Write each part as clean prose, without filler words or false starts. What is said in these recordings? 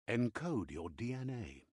Encode your DNA.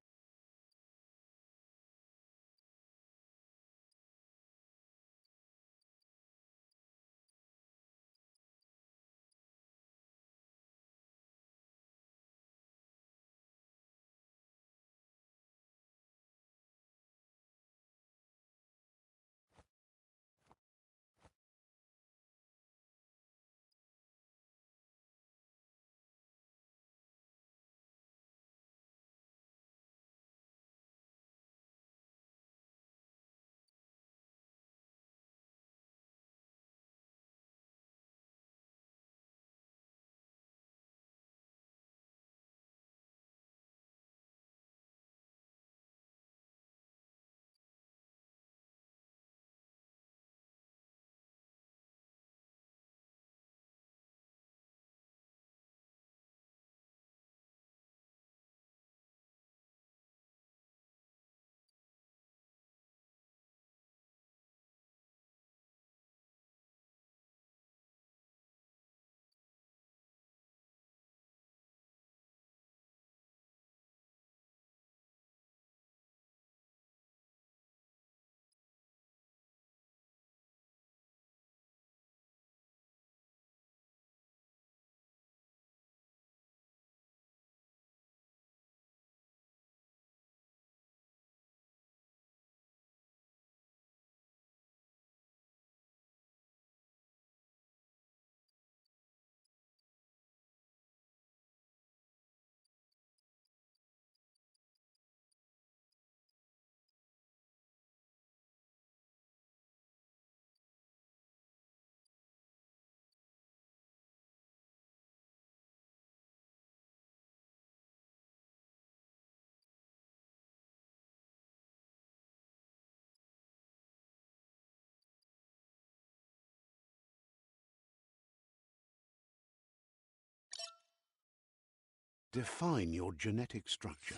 Define your genetic structure.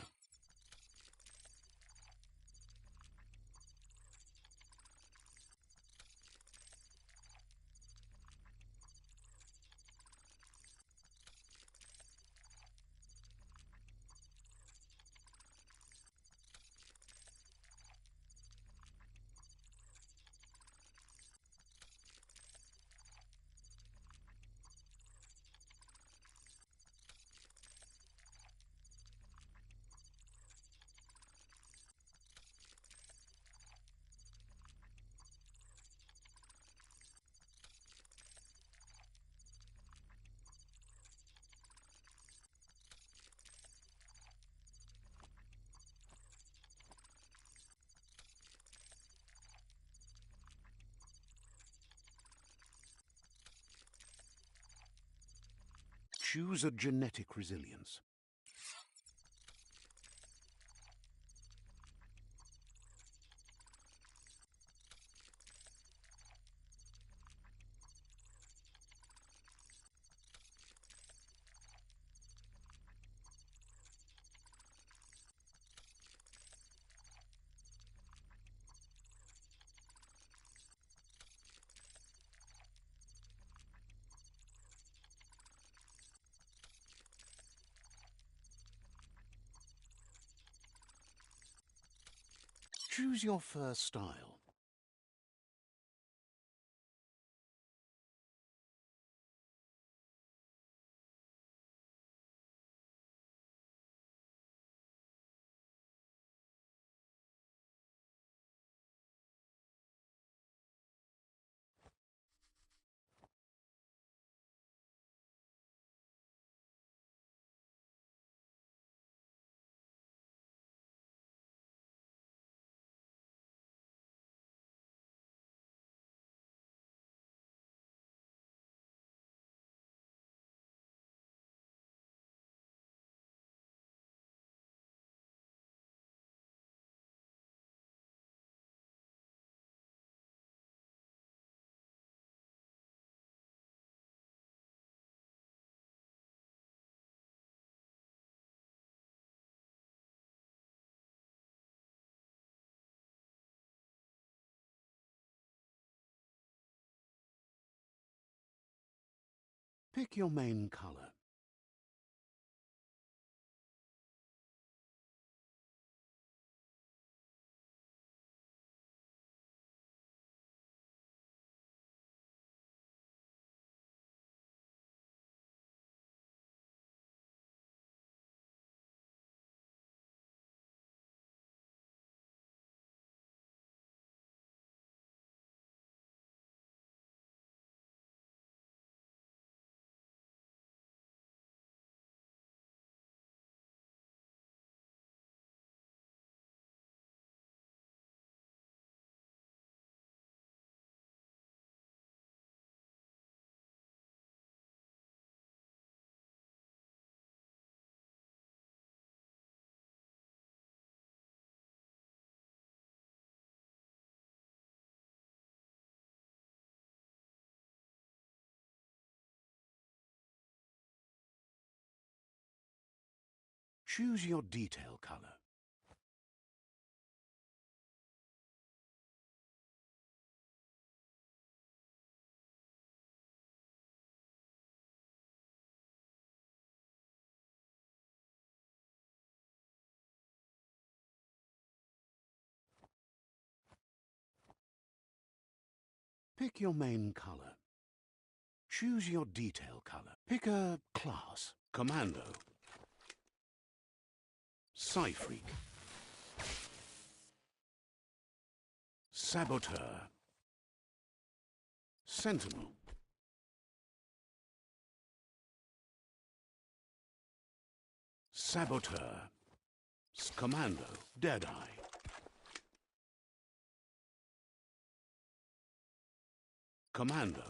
Choose a genetic resilience. Choose your first style. Pick your main color. Choose your detail color. Pick your main color. Choose your detail color. Pick a class. Commando. Psy-Freak. Saboteur. Sentinel. Saboteur. Commando. Deadeye. Commando.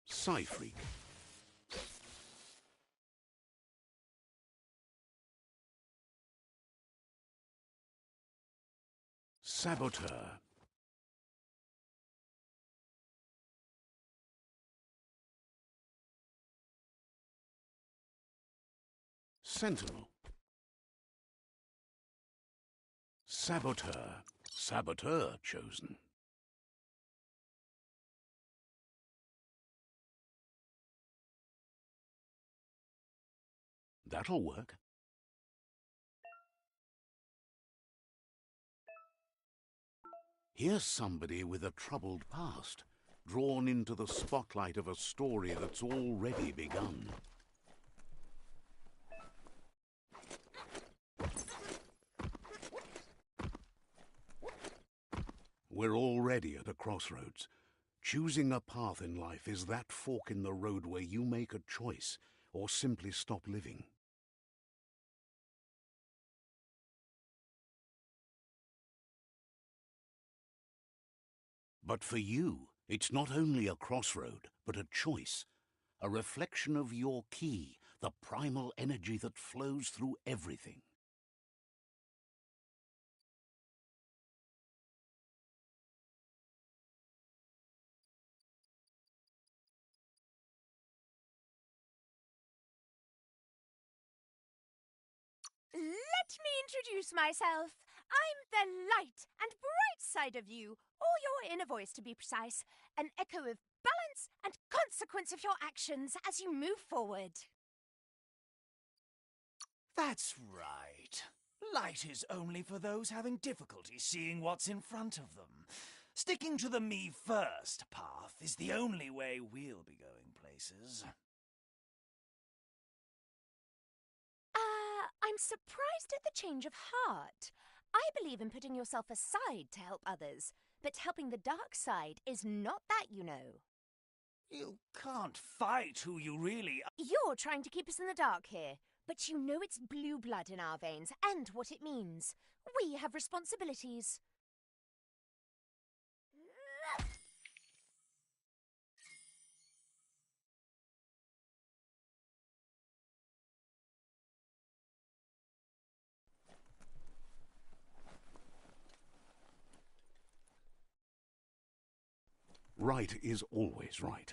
Psy-Freak. Saboteur. Sentinel. Saboteur. Saboteur chosen. That'll work. Here's somebody with a troubled past, drawn into the spotlight of a story that's already begun. We're already at a crossroads. Choosing a path in life is that fork in the road where you make a choice or simply stop living. But for you, it's not only a crossroad, but a choice, a reflection of your key, the primal energy that flows through everything. Let me introduce myself. I'm the light and bright side of you, or your inner voice to be precise, an echo of balance and consequence of your actions as you move forward. That's right. Light is only for those having difficulty seeing what's in front of them. Sticking to the me first path is the only way we'll be going places. I'm surprised at the change of heart. I believe in putting yourself aside to help others, but helping the dark side is not that, you know. You can't fight who you really are. You're trying to keep us in the dark here, but you know it's blue blood in our veins and what it means. We have responsibilities. Right is always right.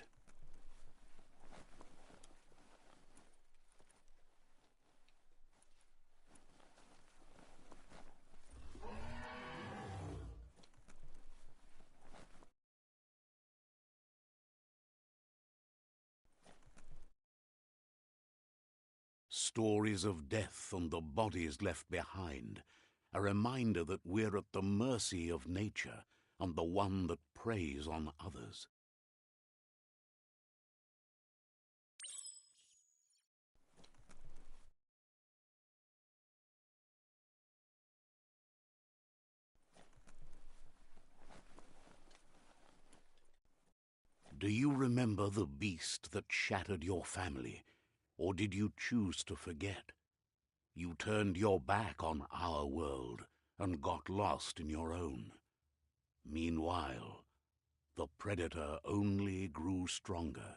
Stories of death and the bodies left behind, a reminder that we're at the mercy of nature and the one that preys on others. Do you remember the beast that shattered your family, or did you choose to forget? You turned your back on our world and got lost in your own. Meanwhile, the predator only grew stronger.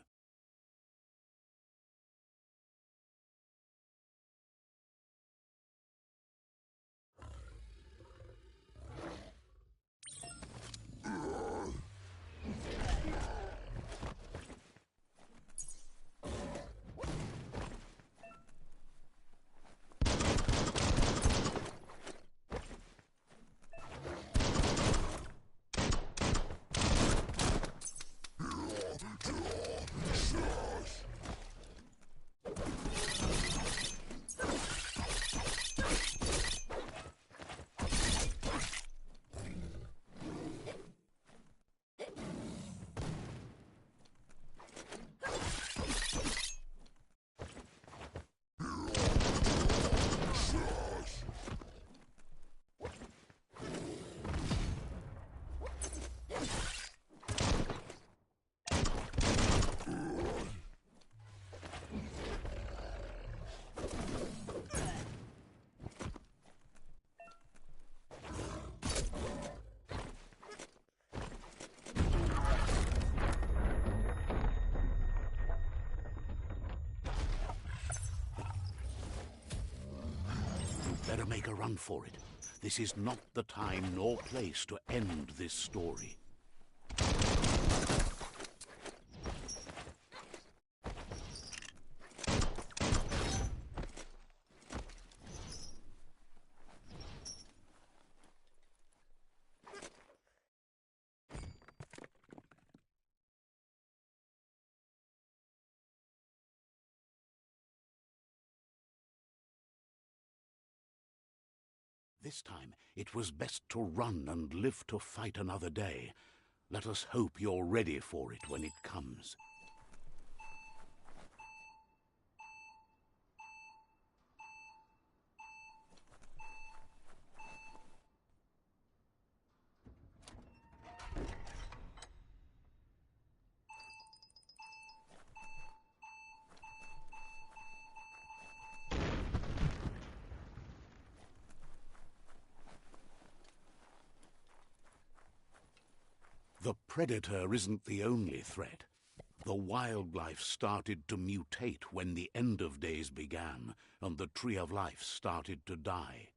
better make a run for it. This is not the time nor place to end this story. This time, it was best to run and live to fight another day. Let us hope you're ready for it when it comes. The predator isn't the only threat. The wildlife started to mutate when the end of days began, and the tree of life started to die.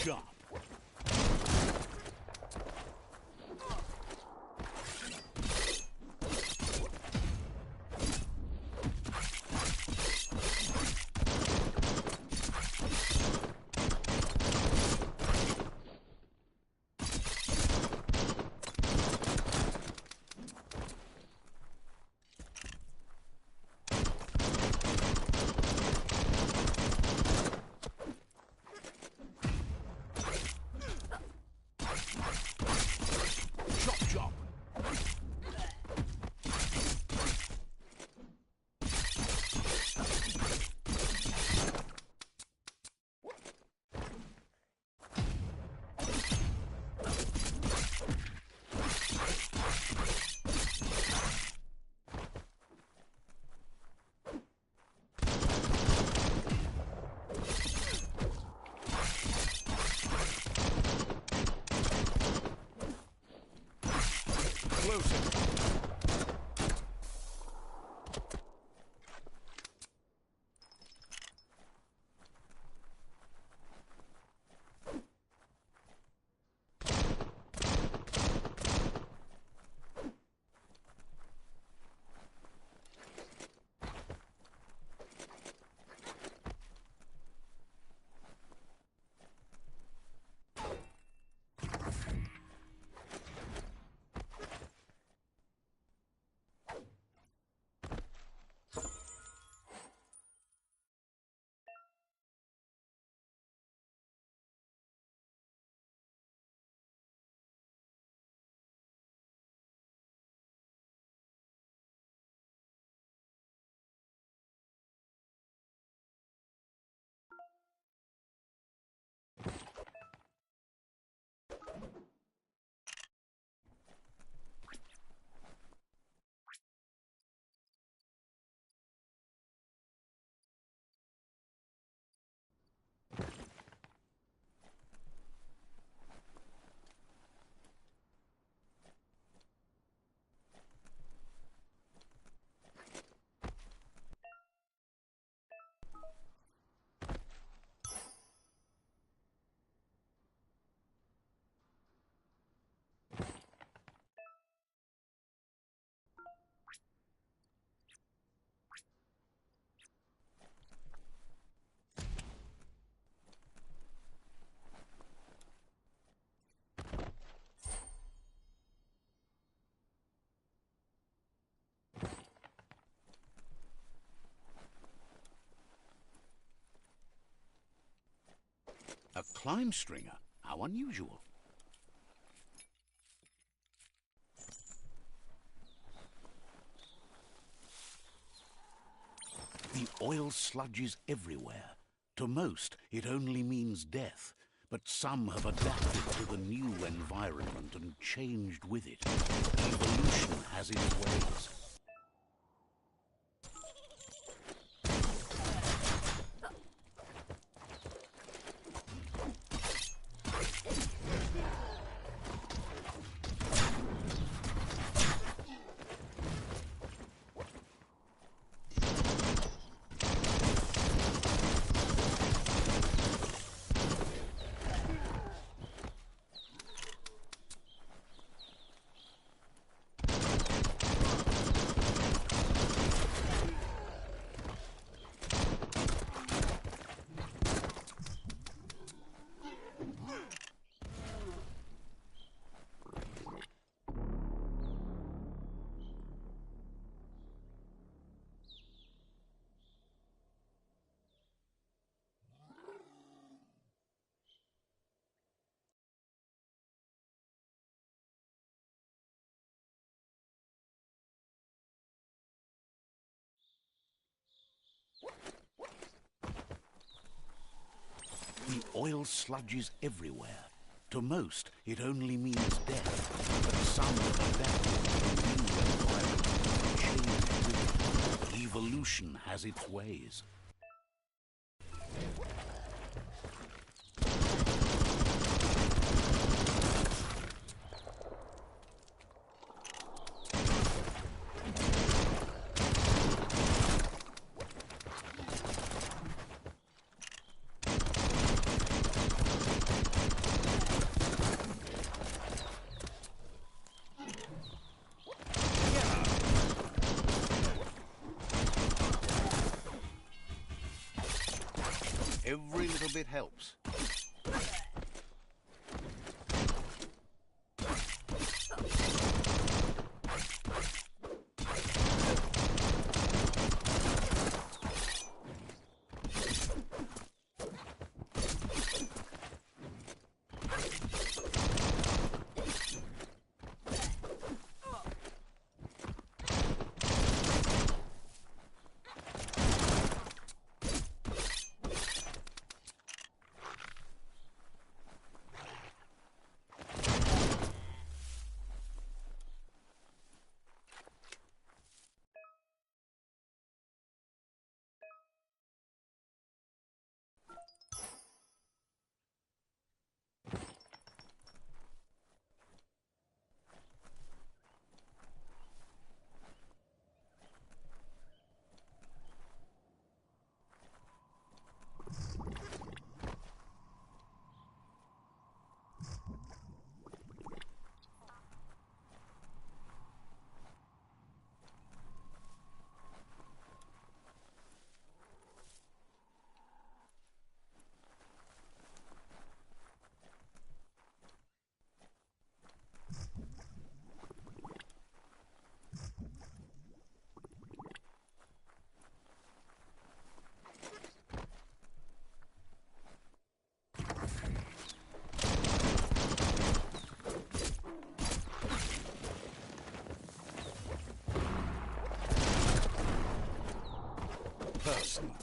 Sharp. A climb stringer? How unusual. The oil sludge is everywhere. To most, it only means death. but some have adapted to the new environment and changed with it. Evolution has its ways. The oil sludges everywhere. To most, it only means death, but some have adapted to the new environment and changed with it. Evolution has its ways. Every little bit helps. Personal.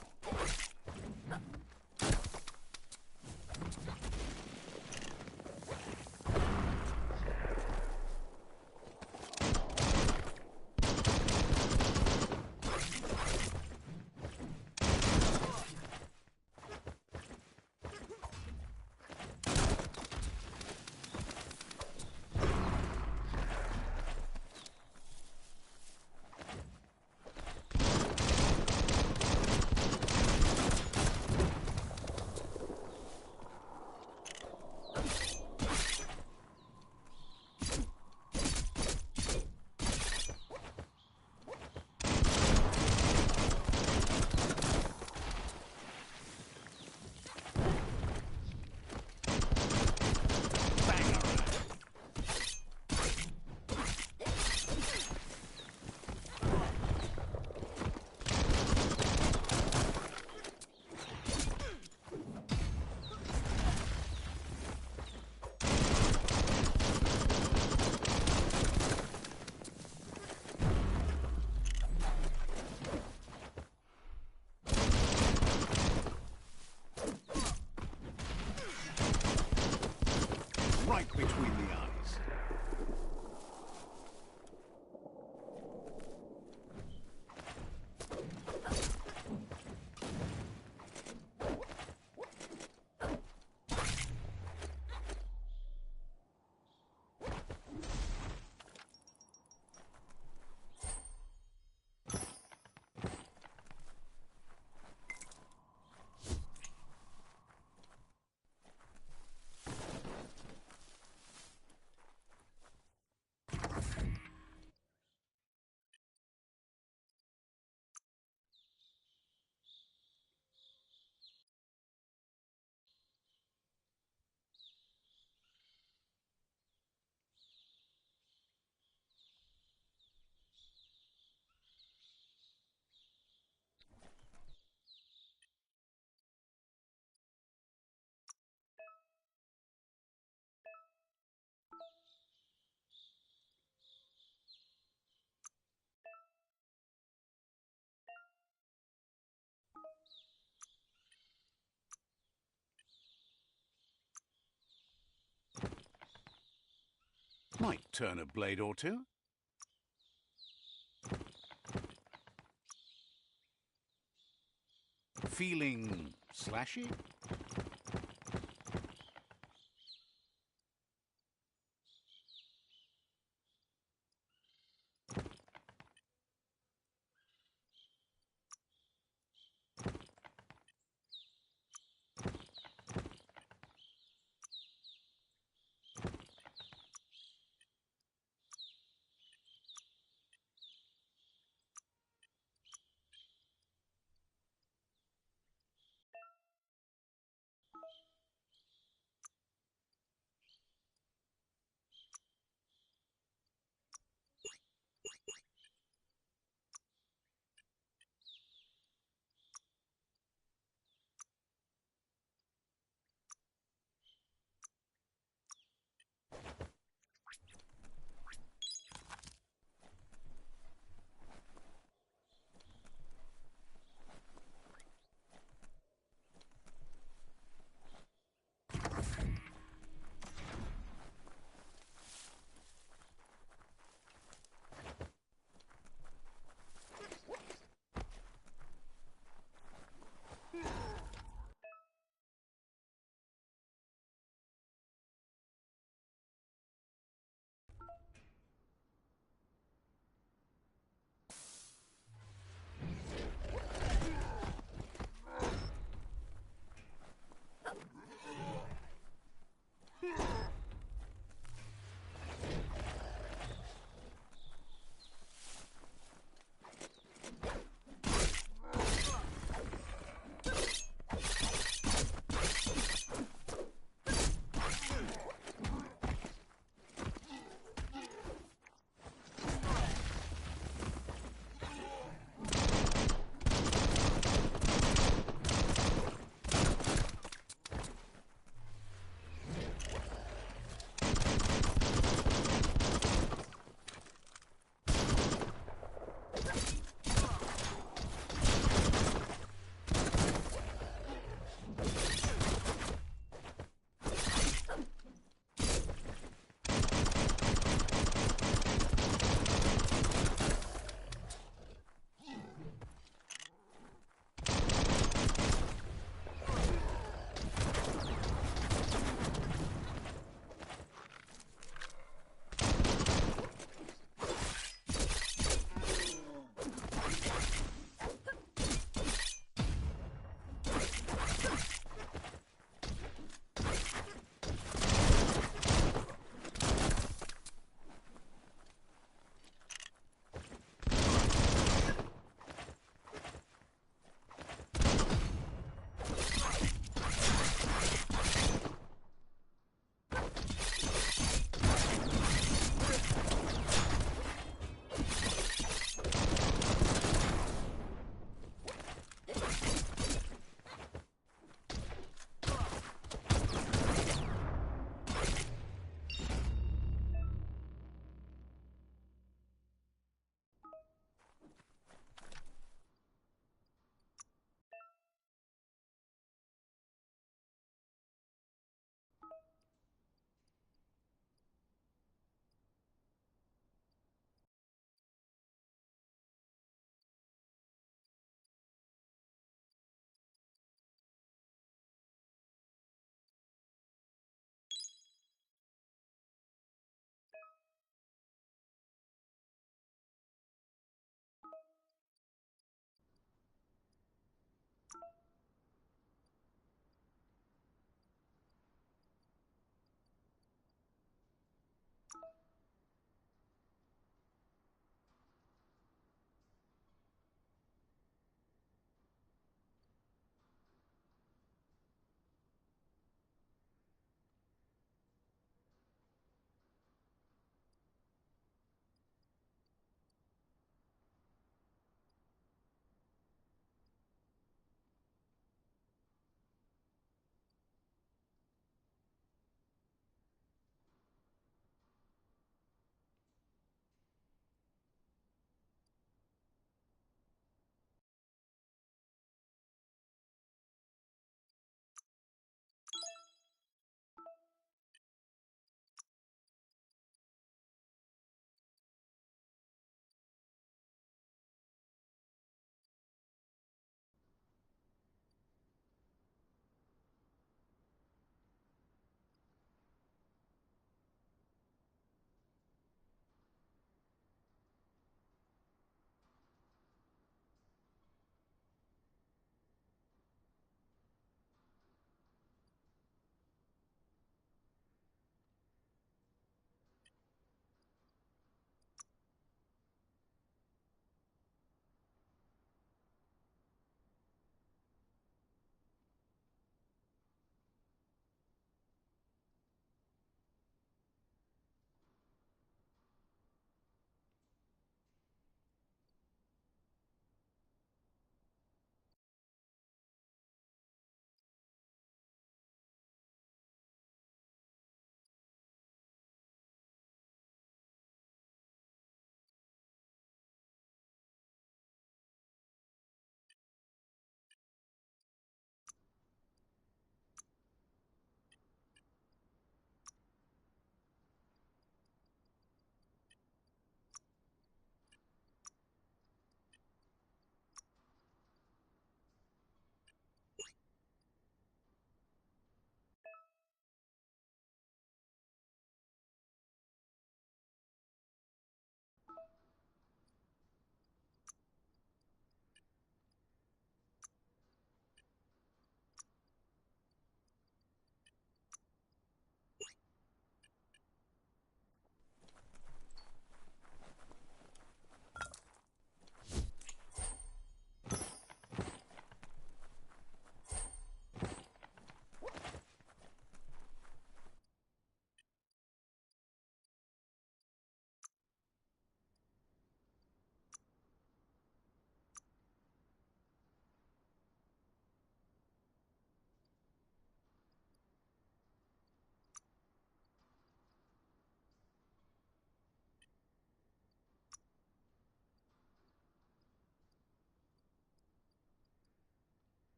Might turn a blade or two. Feeling slashy?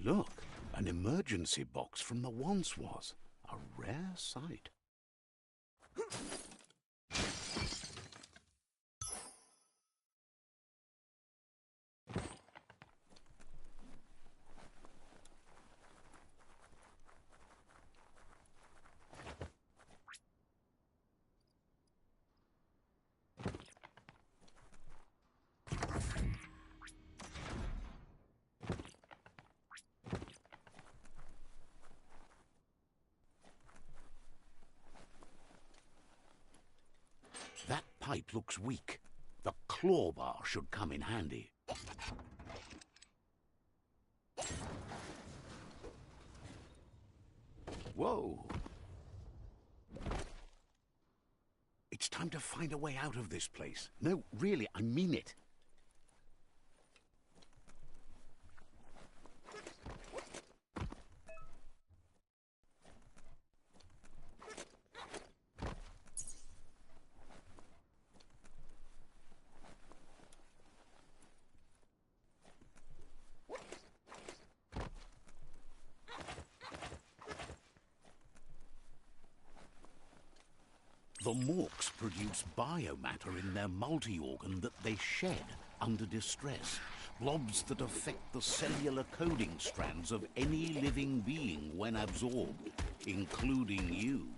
Look, an emergency box from the once was. A rare sight. That pipe looks weak. The claw bar should come in handy. Whoa! It's time to find a way out of this place. No, really, I mean it. The Morks produce biomatter in their multi-organ that they shed under distress. Blobs that affect the cellular coding strands of any living being when absorbed, including you.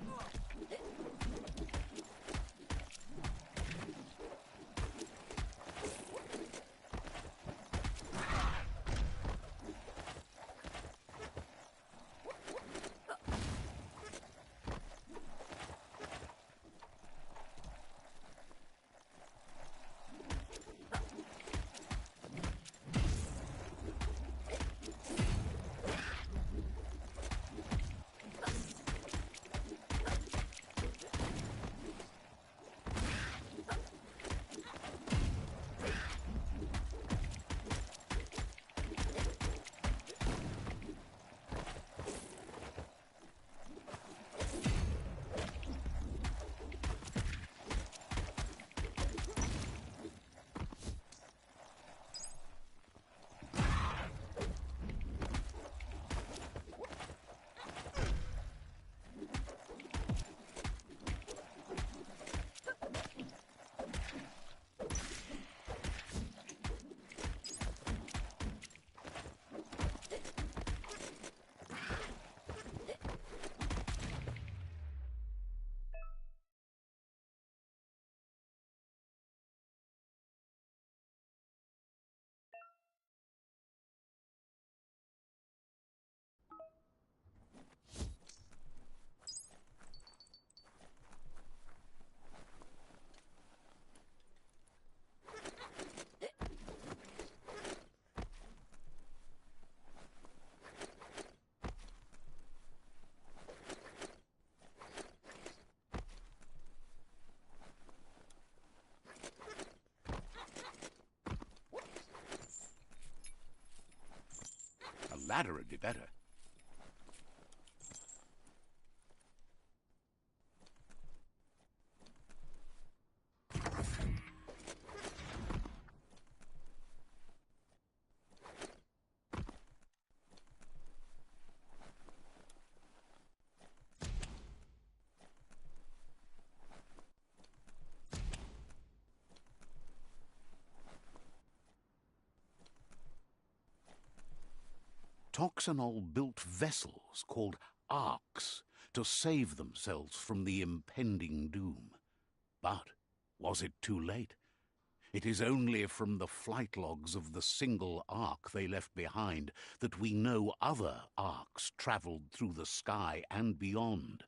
A ladder would be better. Toxanol built vessels called arks to save themselves from the impending doom. But was it too late? It is only from the flight logs of the single ark they left behind that we know other arks travelled through the sky and beyond.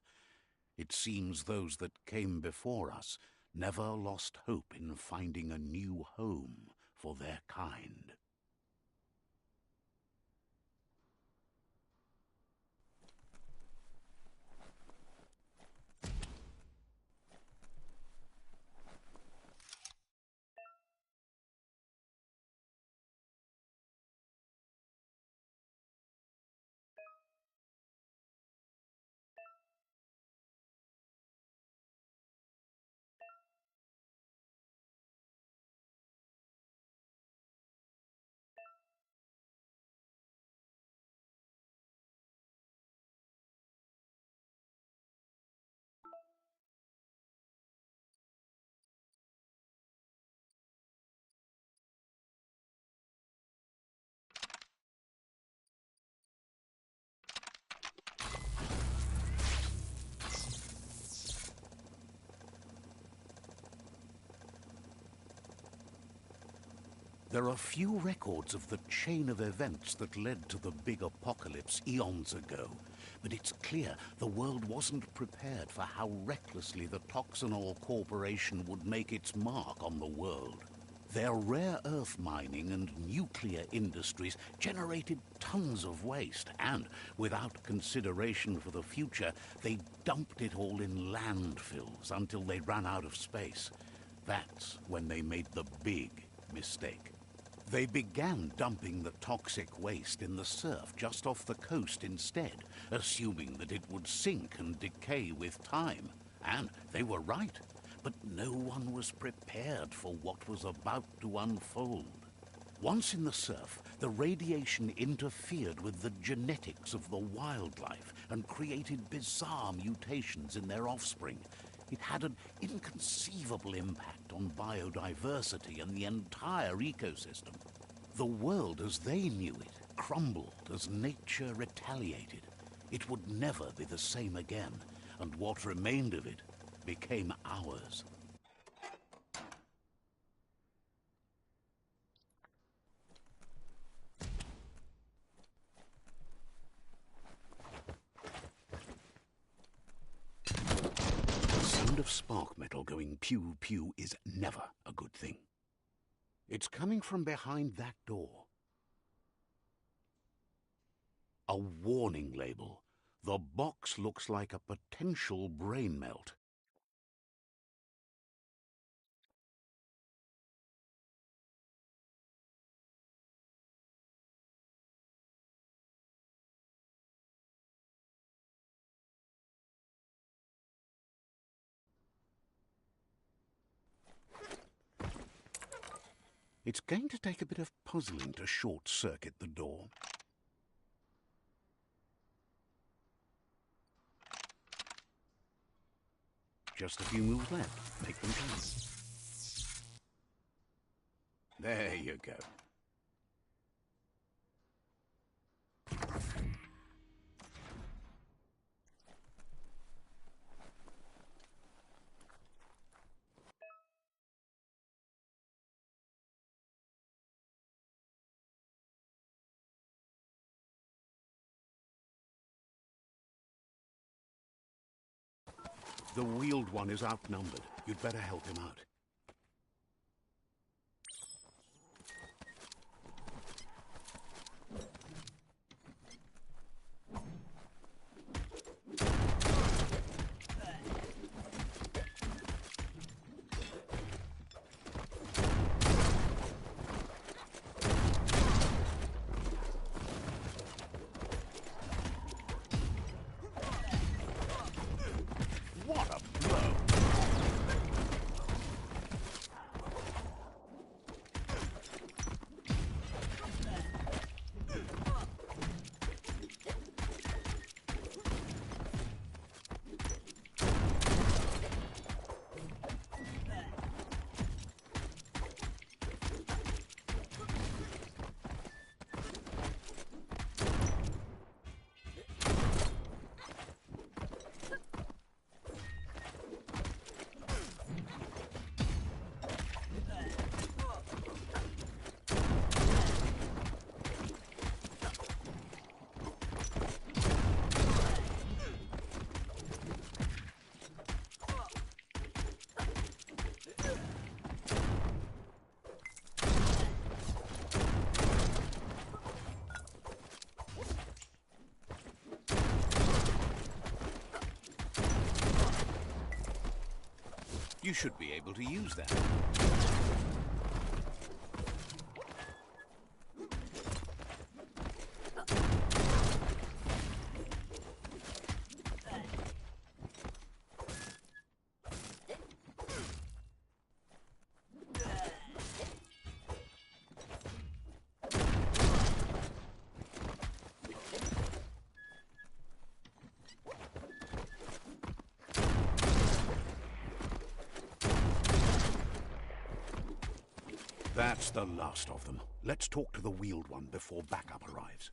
It seems those that came before us never lost hope in finding a new home for their kind. There are few records of the chain of events that led to the big apocalypse eons ago, but it's clear the world wasn't prepared for how recklessly the Toxanol Corporation would make its mark on the world. Their rare earth mining and nuclear industries generated tons of waste, and, without consideration for the future, they dumped it all in landfills until they ran out of space. That's when they made the big mistake. They began dumping the toxic waste in the surf just off the coast instead, assuming that it would sink and decay with time. And they were right. But no one was prepared for what was about to unfold. Once in the surf, the radiation interfered with the genetics of the wildlife and created bizarre mutations in their offspring. It had an inconceivable impact on biodiversity and the entire ecosystem. The world as they knew it crumbled as nature retaliated. It would never be the same again, and what remained of it became ours. The sound of spark metal going pew-pew is never a good thing. It's coming from behind that door. A warning label. The box looks like a potential brain melt. It's going to take a bit of puzzling to short-circuit the door. Just a few moves left. Make them count. There you go. The wheeled one is outnumbered. You'd better help him out. What a blow! You should be able to use that. That's the last of them. Let's talk to the wheeled one before backup arrives.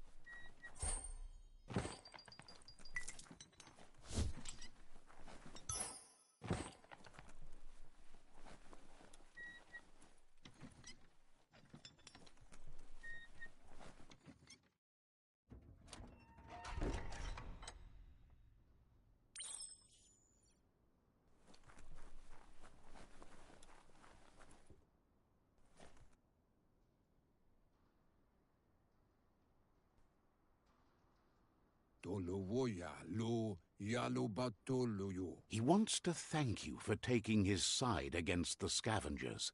Olowoya lo yalobatoloyo. He wants to thank you for taking his side against the scavengers.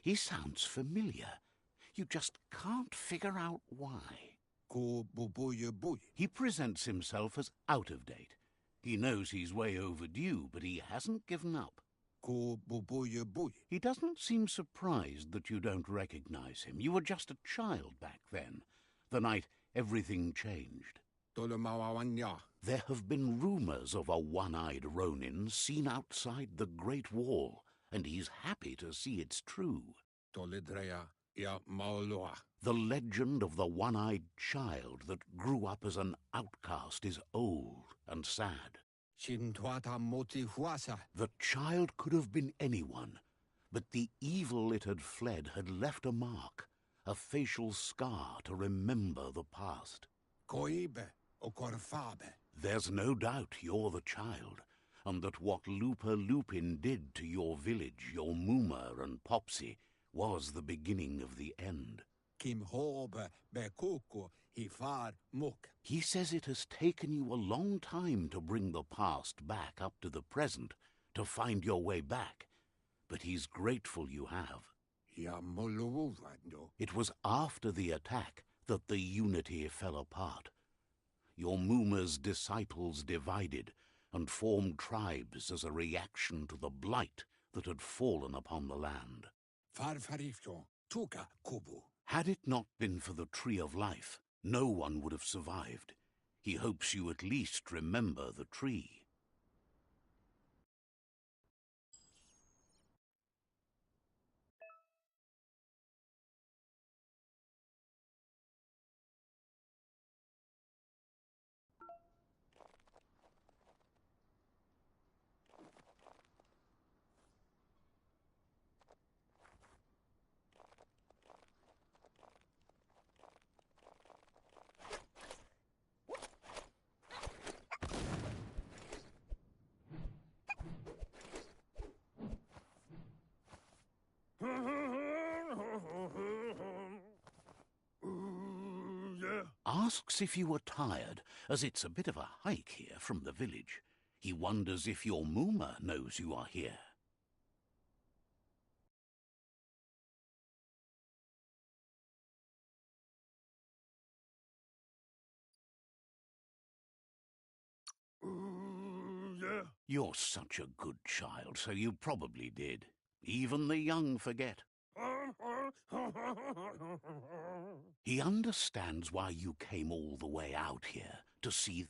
He sounds familiar. You just can't figure out why. Ko boboya boy. He presents himself as out of date. He knows he's way overdue, but he hasn't given up. Ko boboya boy. He doesn't seem surprised that you don't recognize him. You were just a child back then, the night everything changed. Tolomawawanya. There have been rumors of a one-eyed Ronin seen outside the Great Wall, and he's happy to see it's true. Toledrea ya maoloa. The legend of the one-eyed child that grew up as an outcast is old and sad. Shintuata moti huasa. The child could have been anyone, but the evil it had fled had left a mark, a facial scar to remember the past. Koibe o korfabe. There's no doubt you're the child, and that what Lupa Lupin did to your village, your Muma and Popsy, was the beginning of the end. Kim hobe bekoko hifar muk. He says it has taken you a long time to bring the past back up to the present, to find your way back, but he's grateful you have. Ya molovando. It was after the attack that the unity fell apart. Your Muma's disciples divided and formed tribes as a reaction to the blight that had fallen upon the land. Farfarifyo tuka kubu. Had it not been for the Tree of Life, no one would have survived. He hopes you at least remember the tree. Asks if you are tired, as it's a bit of a hike here from the village. He wonders if your Muma knows you are here. You're such a good child, so you probably did. Even the young forget. He understands why you came all the way out here, to see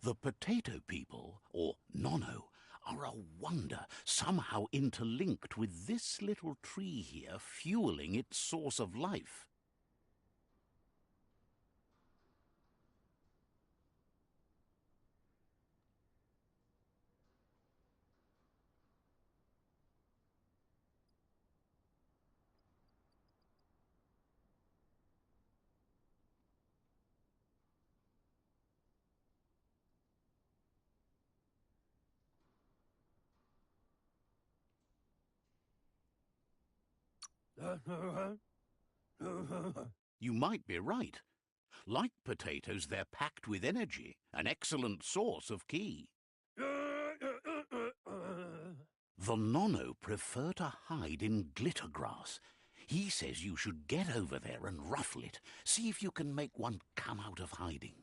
the potato people, or Nono, are a wonder, somehow interlinked with this little tree here, fueling its source of life. You might be right. Like potatoes, they're packed with energy, an excellent source of ki. The Nono prefer to hide in glitter grass. He says you should get over there and ruffle it. See if you can make one come out of hiding.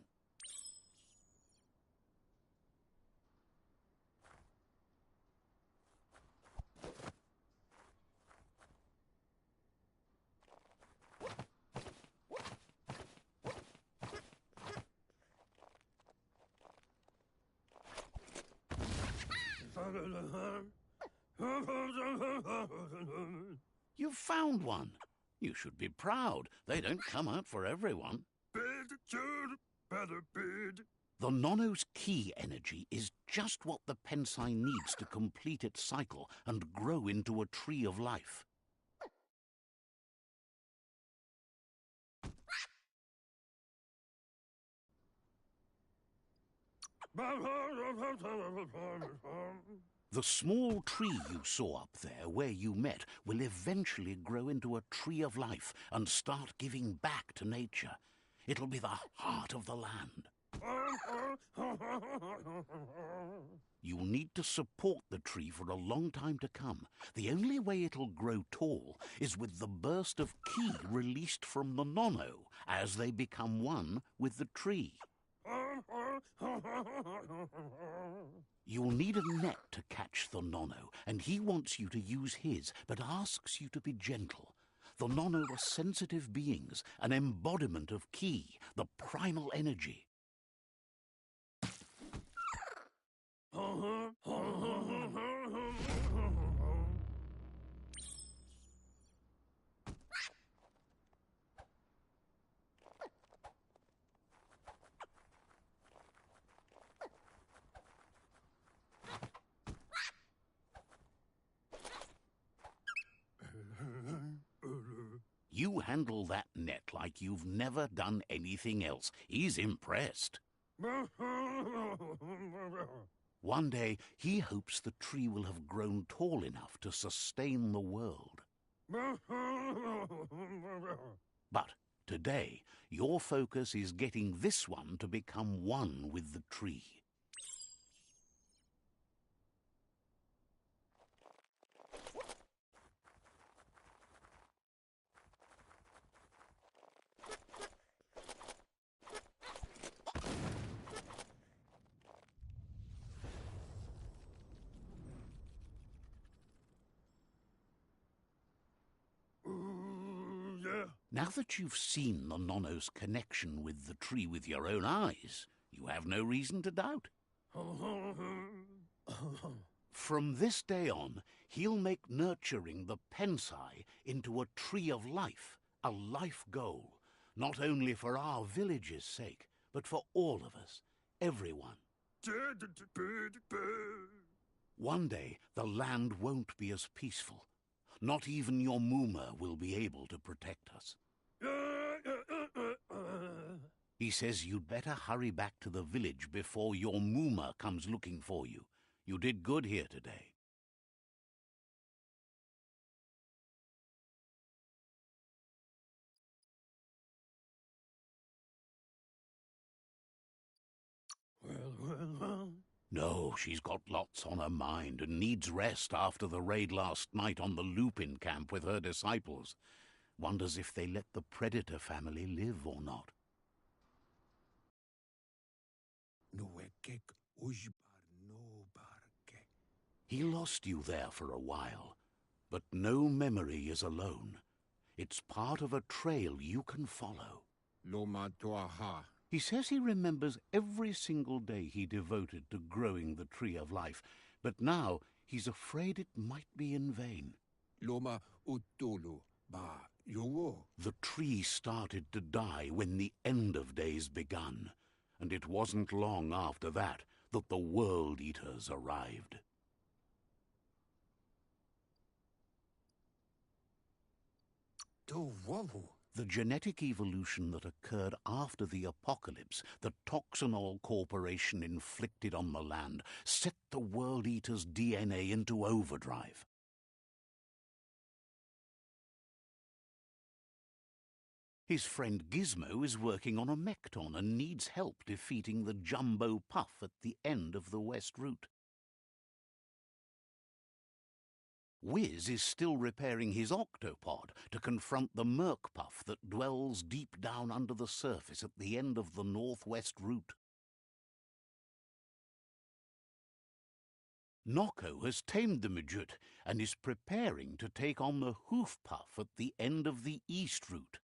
You've found one. You should be proud. They don't come out for everyone. The Nono's ki energy is just what the Pensai needs to complete its cycle and grow into a tree of life. The small tree you saw up there where you met will eventually grow into a tree of life and start giving back to nature. It'll be the heart of the land. You'll need to support the tree for a long time to come. The only way it'll grow tall is with the burst of ki released from the nono as they become one with the tree. You'll need a net to catch the nono, and he wants you to use his, but asks you to be gentle. The nono are sensitive beings, an embodiment of ki, the primal energy. You handle that net like you've never done anything else. He's impressed. One day, he hopes the tree will have grown tall enough to sustain the world. But today, your focus is getting this one to become one with the tree. Now that you've seen the nono's connection with the tree with your own eyes, you have no reason to doubt. From this day on, he'll make nurturing the pensai into a tree of life, a life goal, not only for our village's sake, but for all of us, everyone. One day, the land won't be as peaceful. Not even your Mooma will be able to protect us. He says you'd better hurry back to the village before your Mooma comes looking for you. You did good here today. Well. No, she's got lots on her mind and needs rest after the raid last night on the Lupin camp with her disciples. Wonders if they let the Predator family live or not. He lost you there for a while, but no memory is alone. It's part of a trail you can follow. He says he remembers every single day he devoted to growing the tree of life, but now he's afraid it might be in vain. The tree started to die when the end of days begun, and it wasn't long after that that the World Eaters arrived. The genetic evolution that occurred after the apocalypse that Toxanol Corporation inflicted on the land set the World Eater's DNA into overdrive. His friend Gizmo is working on a Mekton and needs help defeating the Jumbo Puff at the end of the West Route. Wiz is still repairing his octopod to confront the Merc Puff that dwells deep down under the surface at the end of the Northwest Route. Nocco has tamed the Midget and is preparing to take on the Hoof Puff at the end of the East Route.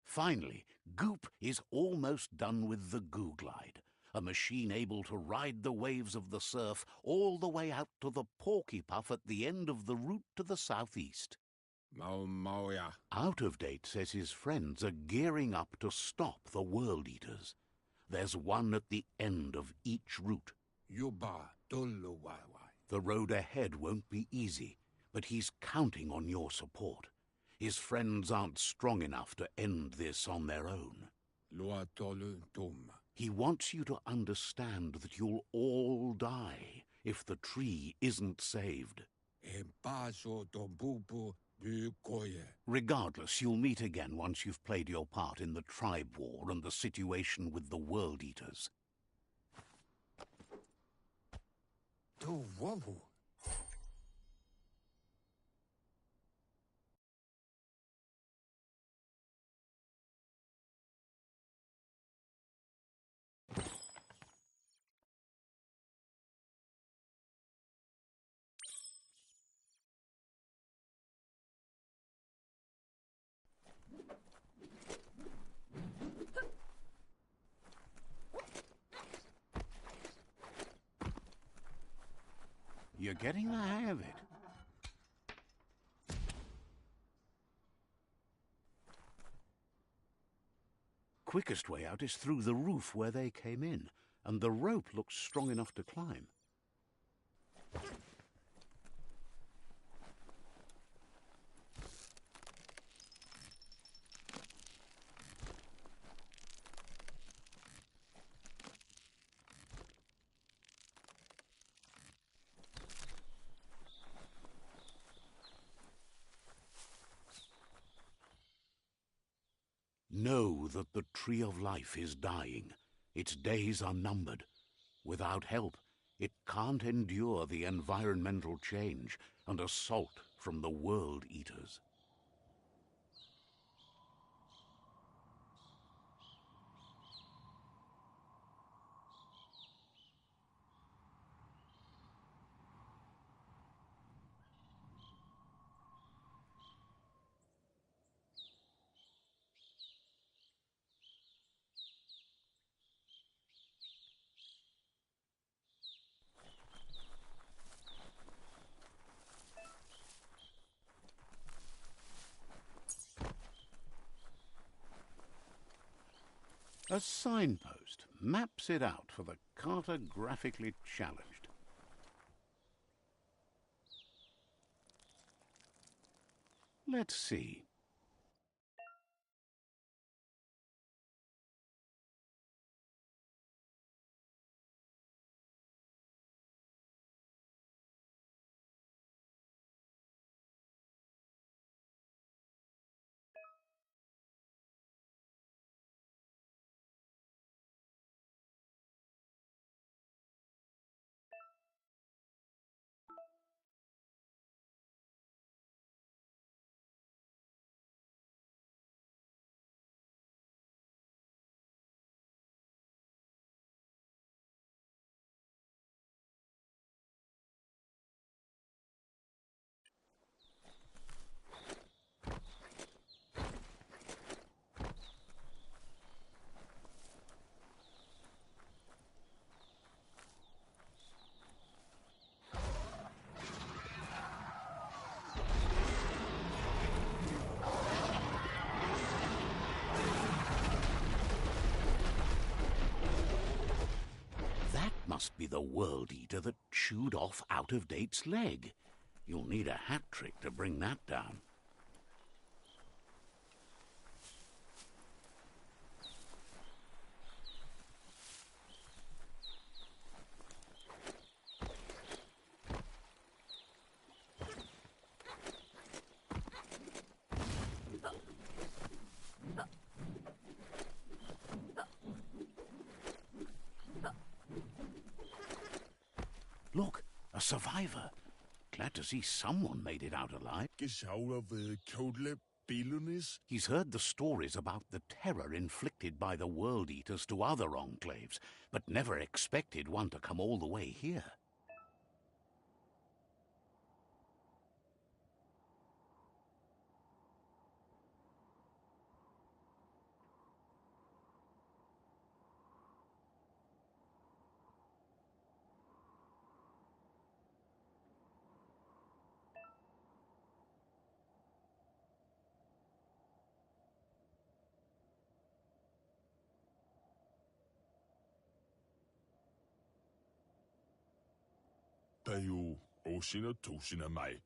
Finally, Goop is almost done with the Googlide, a machine able to ride the waves of the surf all the way out to the Porky Puff at the end of the route to the southeast. Out of Date says his friends are gearing up to stop the World Eaters. There's one at the end of each route. The road ahead won't be easy, but he's counting on your support. His friends aren't strong enough to end this on their own. He wants you to understand that you'll all die if the tree isn't saved. Bukoye. Regardless, you'll meet again once you've played your part in the tribe war and the situation with the World Eaters. To Wabu. You're getting the hang of it. Quickest way out is through the roof where they came in, and the rope looks strong enough to climb. Know that the Tree of Life is dying. Its days are numbered. Without help, it can't endure the environmental change and assault from the World Eaters. A signpost maps it out for the cartographically challenged. Let's see. Must be the World Eater that chewed off Out-of-Date's leg. You'll need a hat trick to bring that down. Look, a survivor. Glad to see someone made it out alive. He's heard the stories about the terror inflicted by the World Eaters to other enclaves, but never expected one to come all the way here.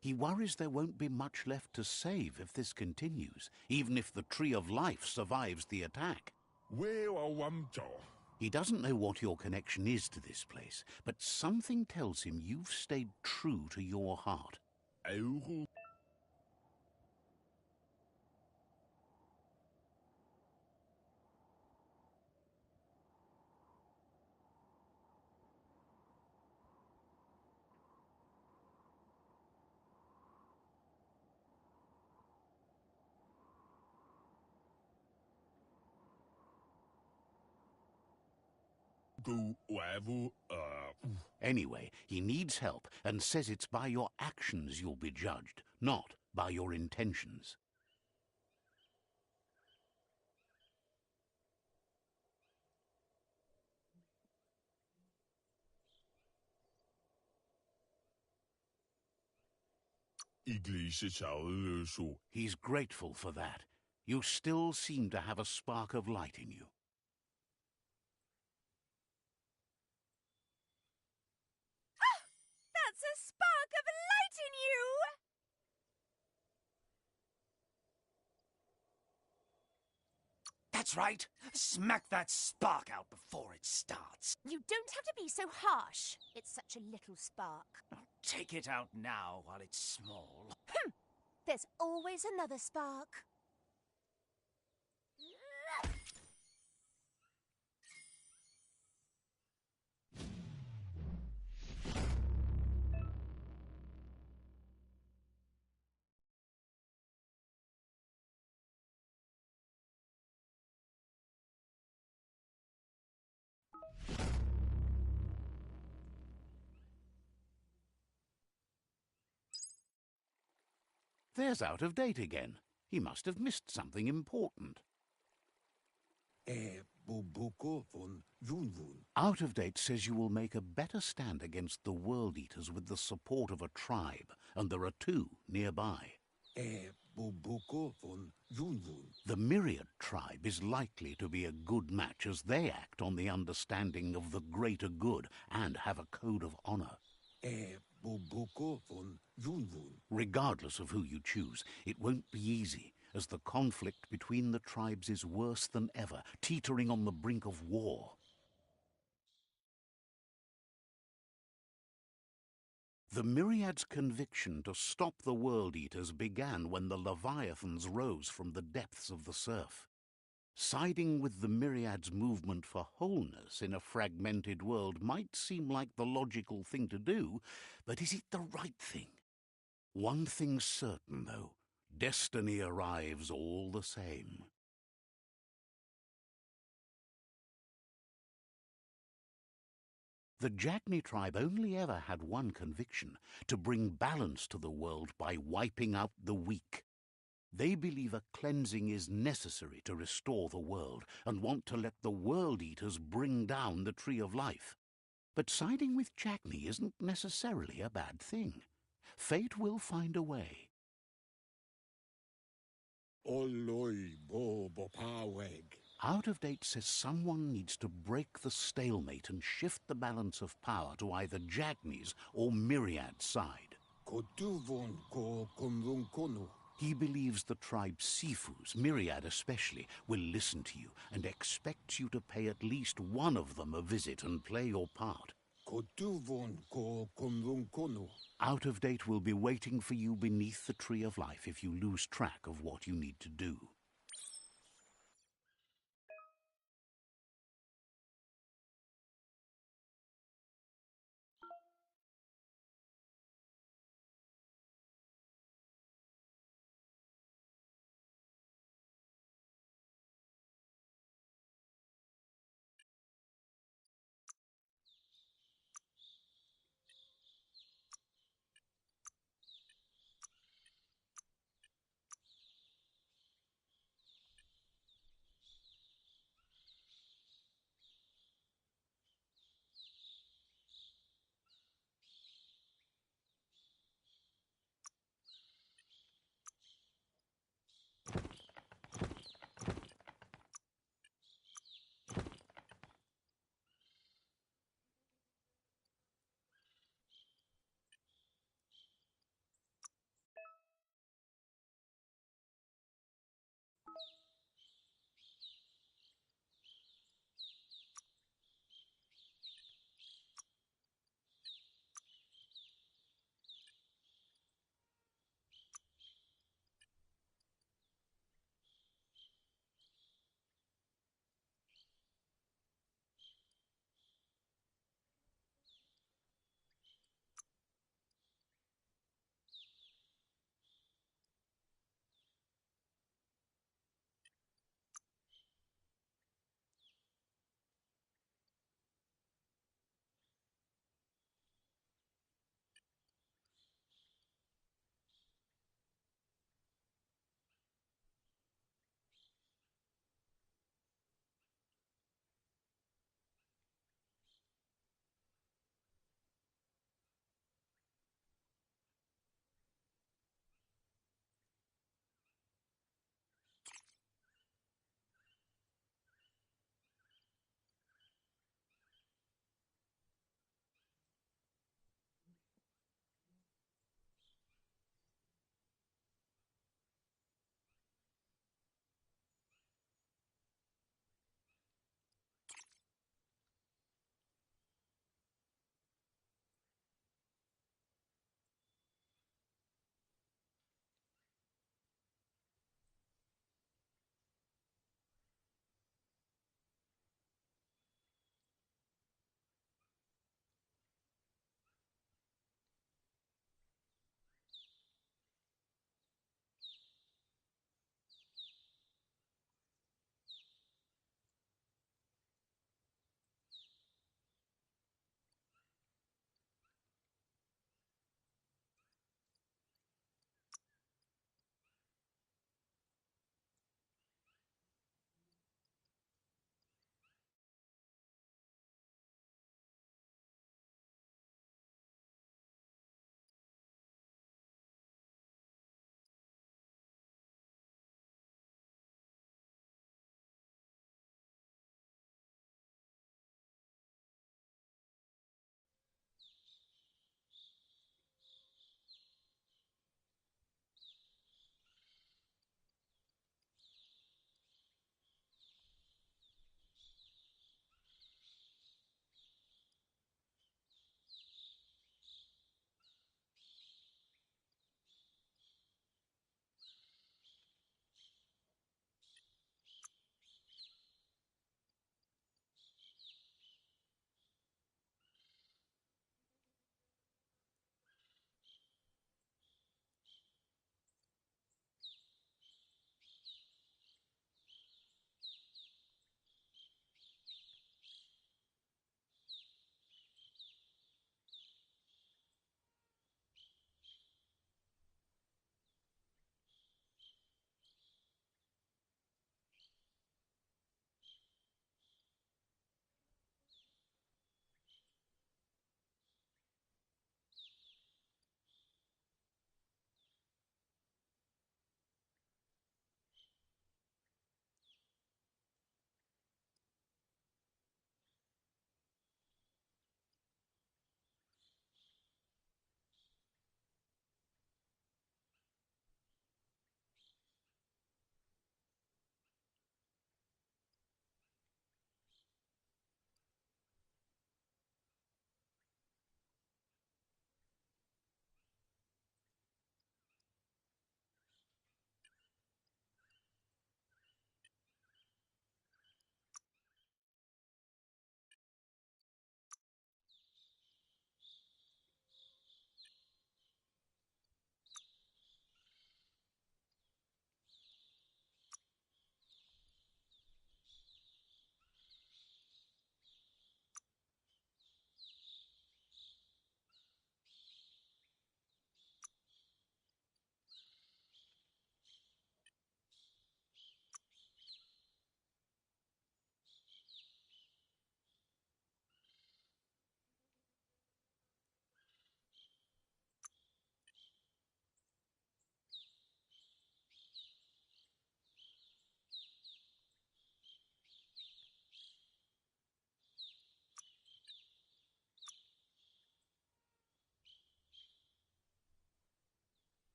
He worries there won't be much left to save if this continues, even if the Tree of Life survives the attack. He doesn't know what your connection is to this place, but something tells him you've stayed true to your heart. Anyway, he needs help and says it's by your actions you'll be judged, not by your intentions. He's grateful for that. You still seem to have a spark of light in you. That's a spark of light in you! That's right. Smack that spark out before it starts. You don't have to be so harsh. It's such a little spark. Take it out now while it's small. There's always another spark. There's Out of Date again. He must have missed something important. Out of Date says you will make a better stand against the World Eaters with the support of a tribe, and there are two nearby. The Myriad tribe is likely to be a good match as they act on the understanding of the greater good and have a code of honor. Regardless of who you choose, it won't be easy, as the conflict between the tribes is worse than ever, teetering on the brink of war. The Myriad's conviction to stop the World Eaters began when the Leviathans rose from the depths of the surf. Siding with the Myriad's movement for wholeness in a fragmented world might seem like the logical thing to do, but is it the right thing? One thing's certain, though. Destiny arrives all the same. The Jagni tribe only ever had one conviction: to bring balance to the world by wiping out the weak. They believe a cleansing is necessary to restore the world, and want to let the World Eaters bring down the Tree of Life. But siding with Jagni isn't necessarily a bad thing. Fate will find a way. Out of Date says someone needs to break the stalemate and shift the balance of power to either Jagni's or Myriad's side. He believes the tribe Sifus, Myriad especially, will listen to you and expects you to pay at least one of them a visit and play your part. Out of Date will be waiting for you beneath the Tree of Life if you lose track of what you need to do.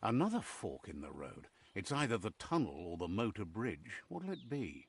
Another fork in the road. It's either the tunnel or the motor bridge. What'll it be?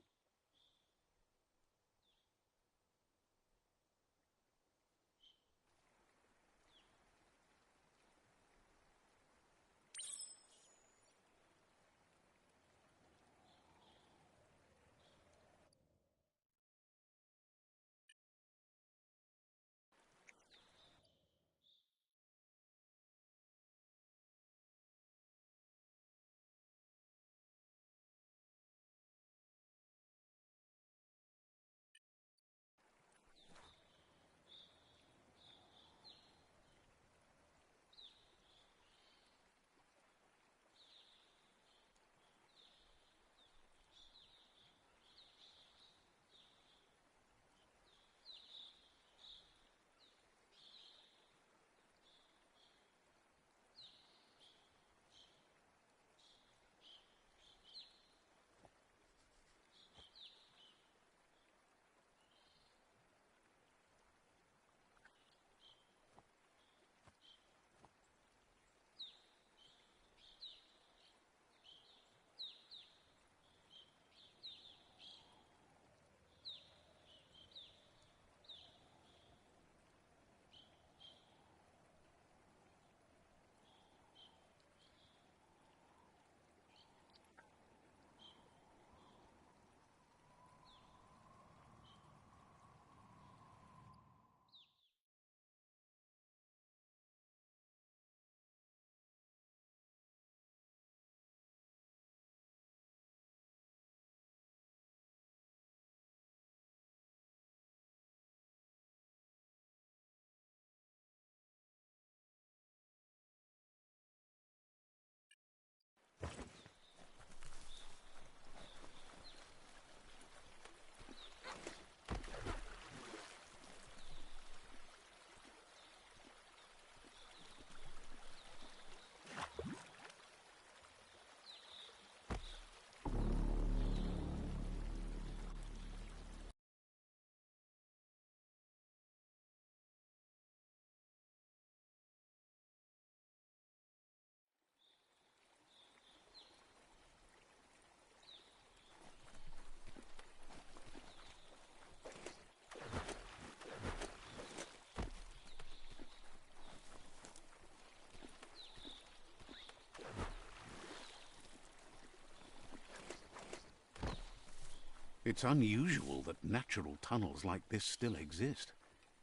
It's unusual that natural tunnels like this still exist.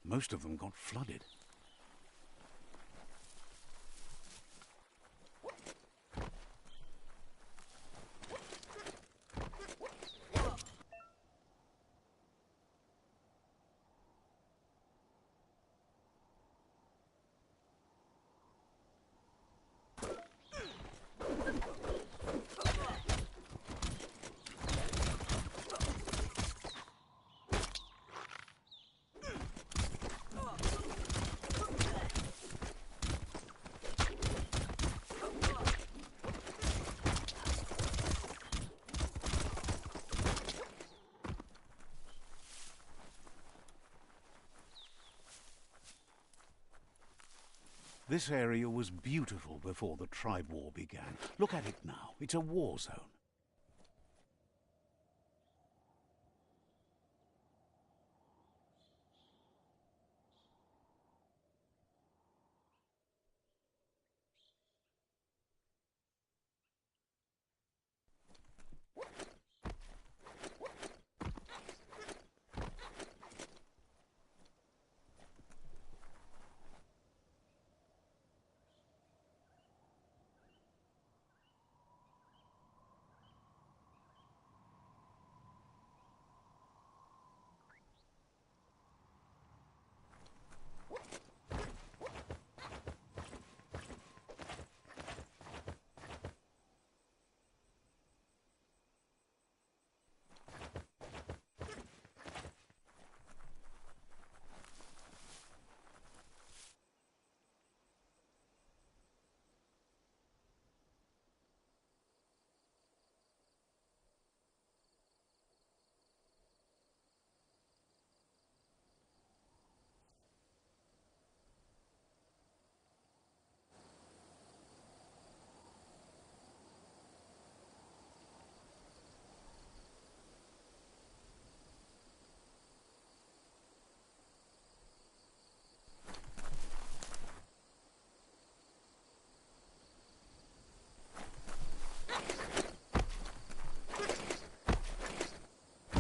Most of them got flooded. This area was beautiful before the tribe war began. Look at it now. It's a war zone.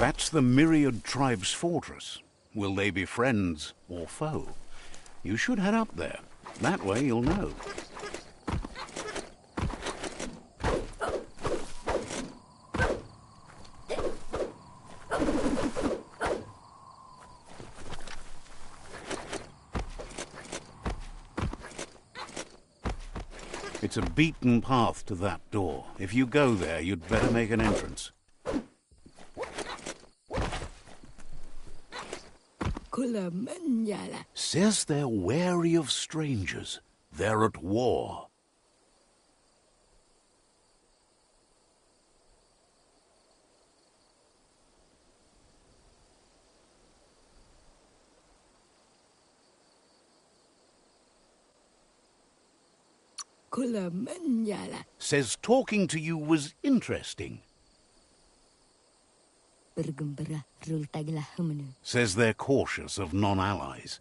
That's the Myriad Tribe's fortress. Will they be friends or foe? You should head up there. That way you'll know. It's a beaten path to that door. If you go there, you'd better make an entrance. Says they're wary of strangers. They're at war. Says talking to you was interesting. Says they're cautious of non-allies.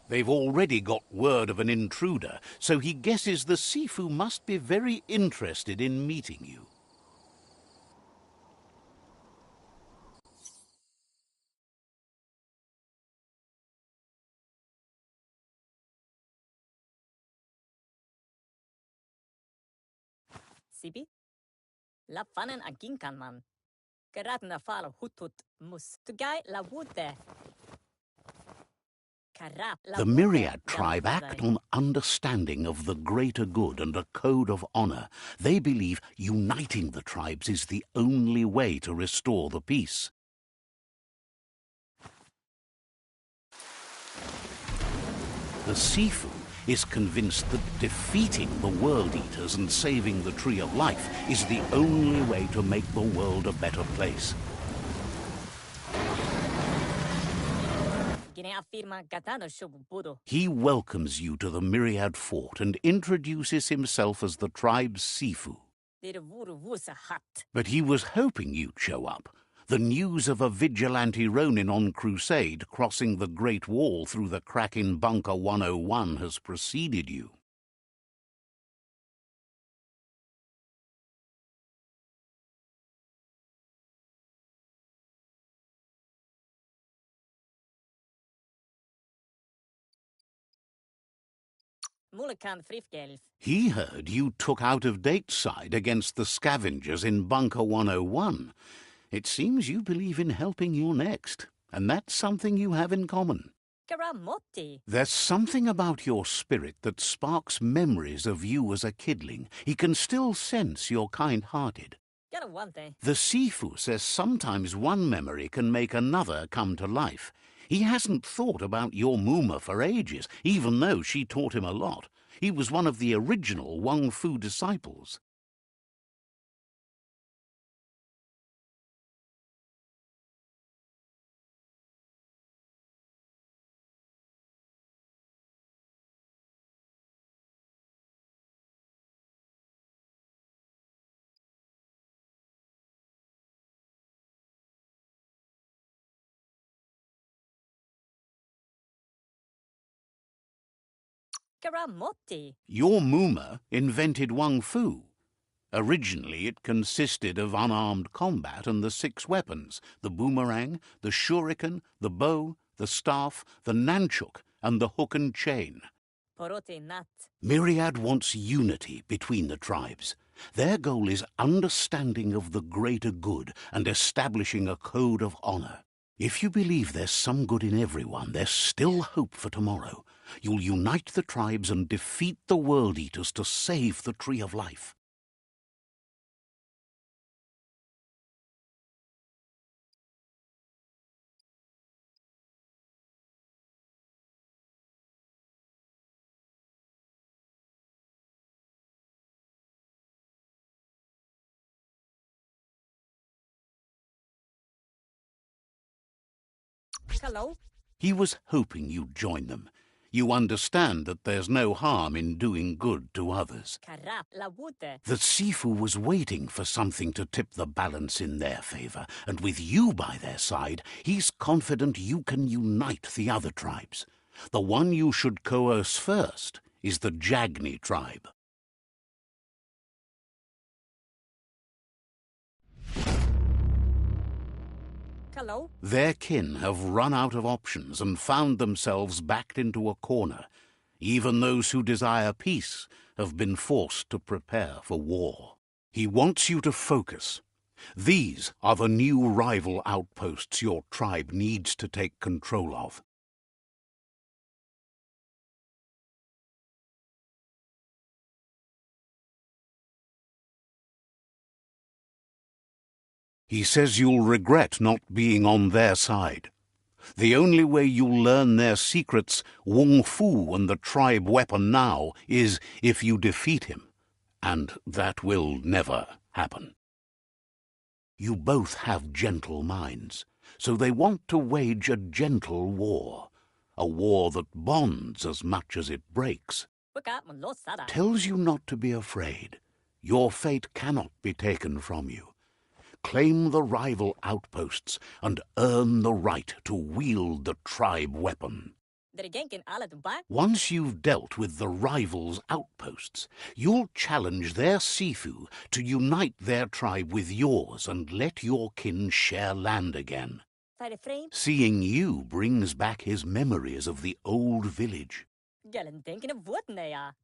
They've already got word of an intruder, so he guesses the Sifu must be very interested in meeting you. Sibi? La fanen aginkan man. Geratna fala hutut mus. Tugai la wute. The Myriad tribe act on understanding of the greater good and a code of honor. They believe uniting the tribes is the only way to restore the peace. The Sifu is convinced that defeating the World Eaters and saving the Tree of Life is the only way to make the world a better place. He welcomes you to the Myriad Fort and introduces himself as the tribe's Sifu. But he was hoping you'd show up. The news of a vigilante Ronin on crusade crossing the Great Wall through the crack in Bunker 101 has preceded you. He heard you took out-of-date side against the scavengers in Bunker 101. It seems you believe in helping your next, and that's something you have in common. There's something about your spirit that sparks memories of you as a kidling. He can still sense you're kind-hearted. The Sifu says sometimes one memory can make another come to life. He hasn't thought about your Muma for ages, even though she taught him a lot. He was one of the original Wang Fu disciples. Your Muma invented Wang Fu. Originally, it consisted of unarmed combat and the 6 weapons: the boomerang, the shuriken, the bow, the staff, the nunchuk, and the hook and chain. Myriad wants unity between the tribes. Their goal is understanding of the greater good and establishing a code of honor. If you believe there's some good in everyone, there's still hope for tomorrow. You'll unite the tribes and defeat the World Eaters to save the Tree of Life. Hello? He was hoping you'd join them. You understand that there's no harm in doing good to others. The Sifu was waiting for something to tip the balance in their favor, and with you by their side, he's confident you can unite the other tribes. The one you should coerce first is the Jagni tribe. Hello? Their kin have run out of options and found themselves backed into a corner. Even those who desire peace have been forced to prepare for war. He wants you to focus. These are the new rival outposts your tribe needs to take control of. He says you'll regret not being on their side. The only way you'll learn their secrets, Wung Fu and the tribe weapon now, is if you defeat him. And that will never happen. You both have gentle minds, so they want to wage a gentle war. A war that bonds as much as it breaks. Tells you not to be afraid. Your fate cannot be taken from you. Claim the rival outposts and earn the right to wield the tribe weapon. Once you've dealt with the rivals' outposts, you'll challenge their Sifu to unite their tribe with yours and let your kin share land again. Seeing you brings back his memories of the old village.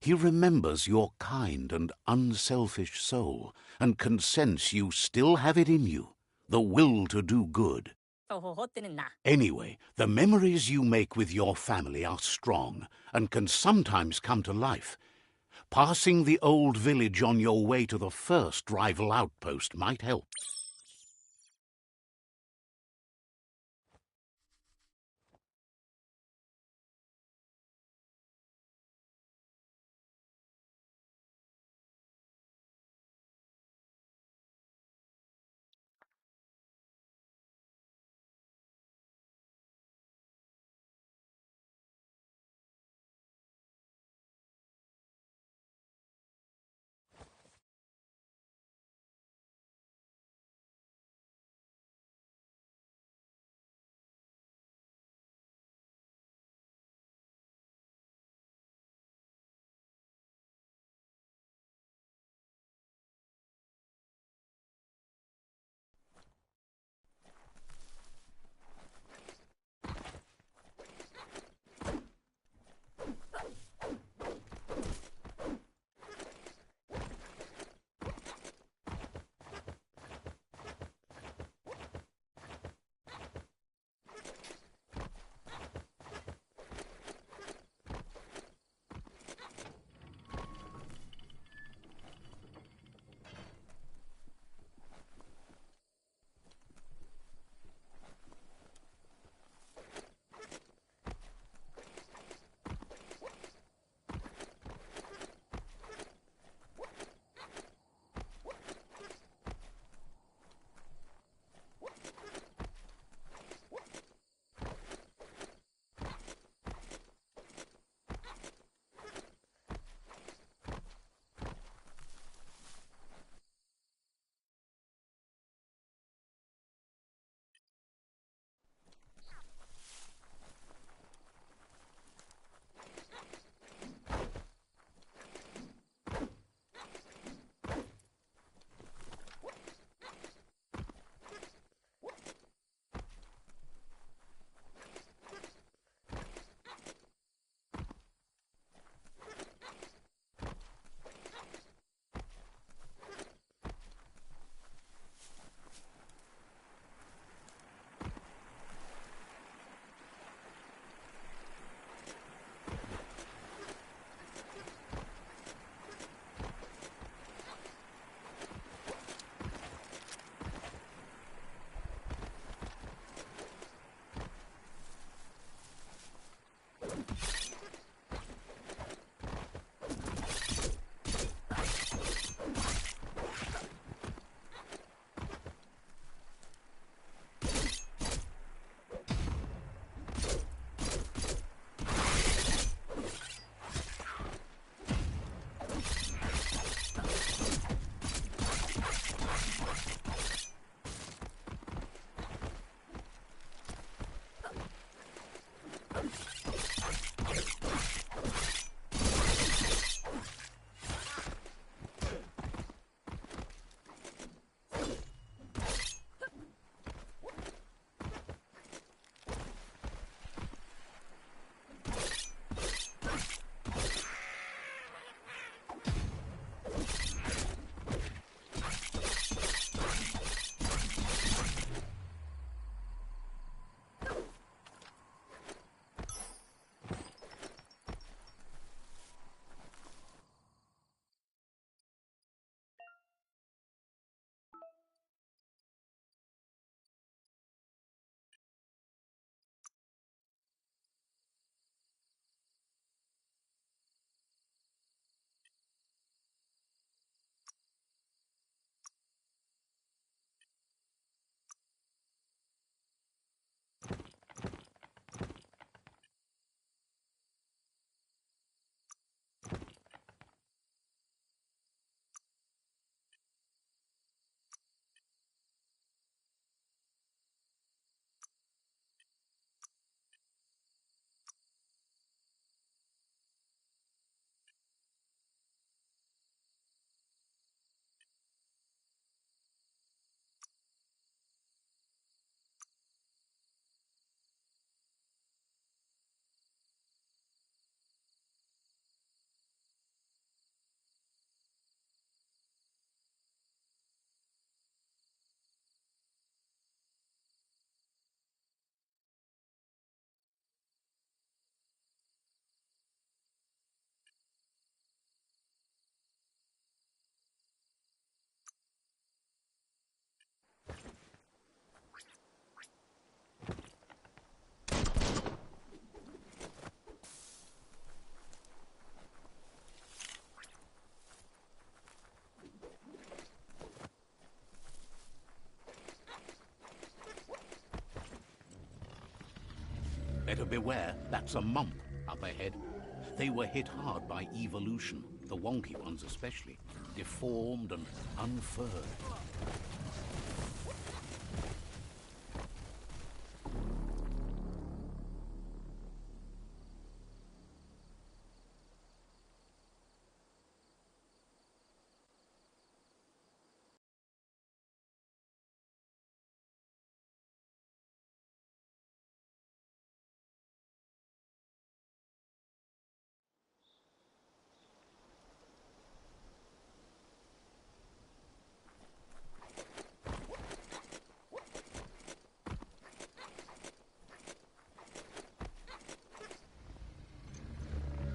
He remembers your kind and unselfish soul and can sense you still have it in you, the will to do good. Anyway, the memories you make with your family are strong and can sometimes come to life. Passing the old village on your way to the first rival outpost might help. Better beware, that's a mump up ahead. They were hit hard by evolution, the wonky ones especially, deformed and unfurred.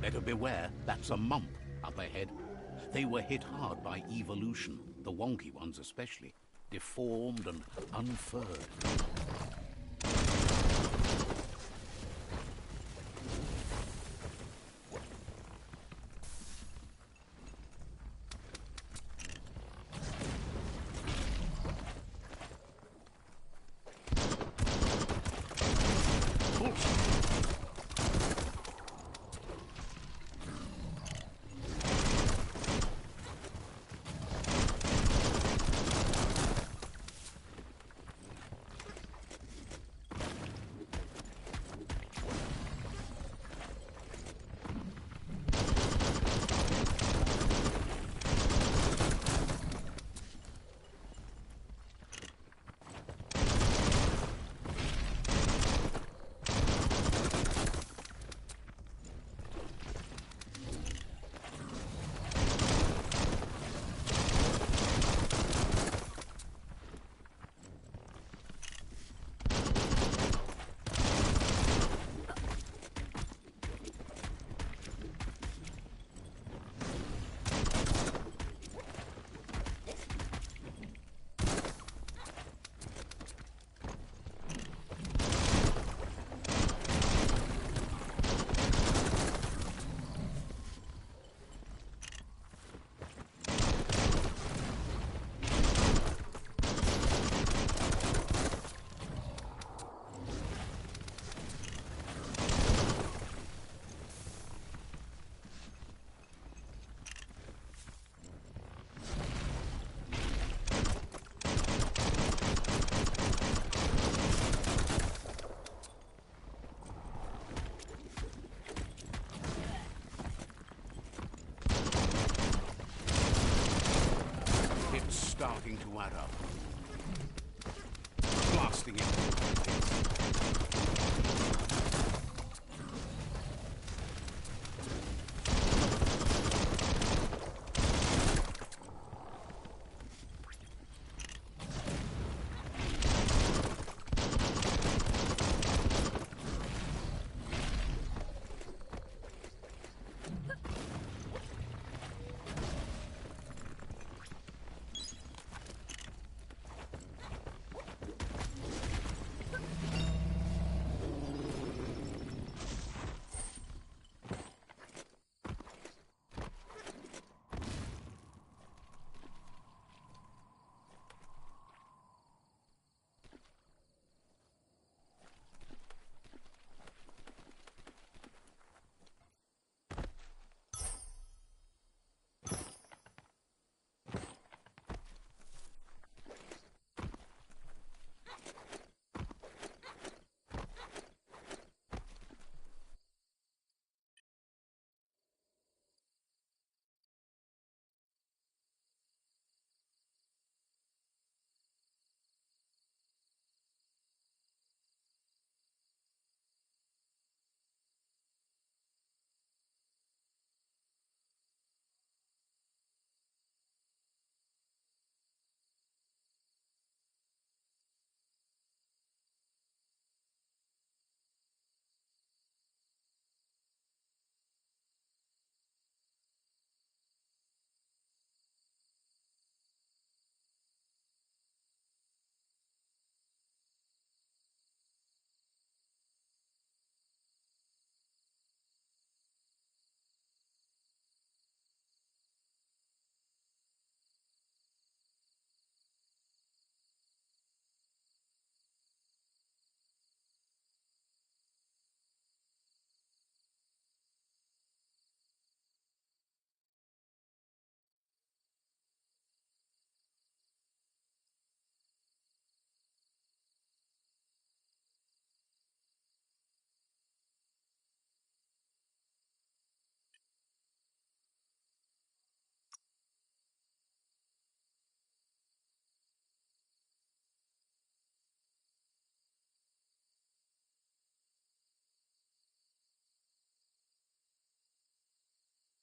Better beware, that's a mump up ahead. They were hit hard by evolution, the wonky ones especially, deformed and unfurred. Starting to add up. Blasting it.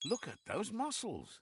Look at those muscles.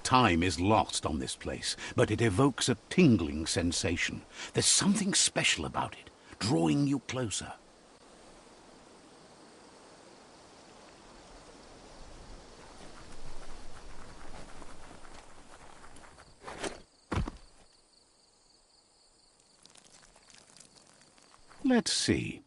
Time is lost on this place, but it evokes a tingling sensation. There's something special about it, drawing you closer. Let's see.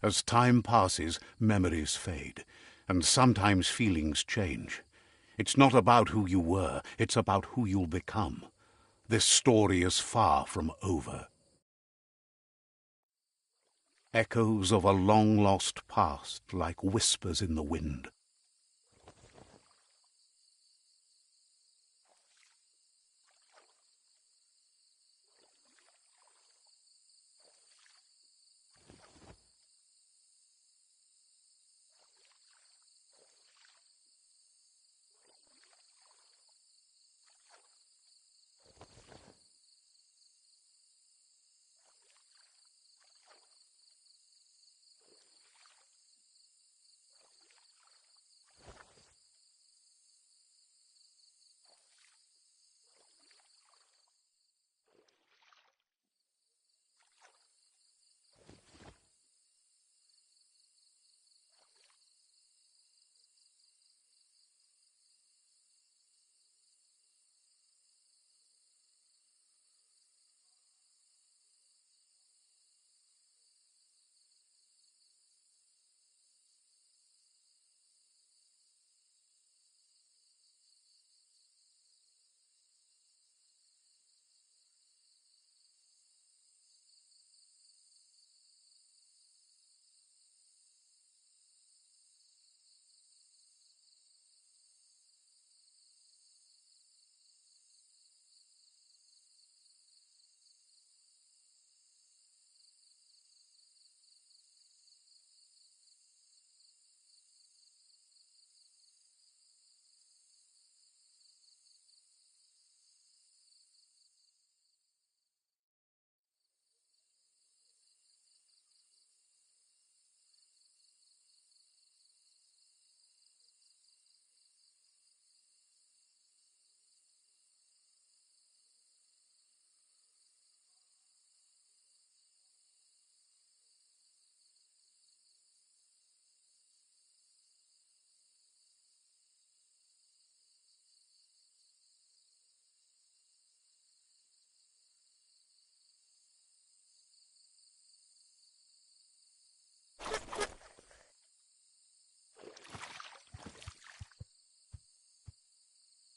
As time passes, memories fade, and sometimes feelings change. It's not about who you were, it's about who you'll become. This story is far from over. Echoes of a long-lost past, like whispers in the wind.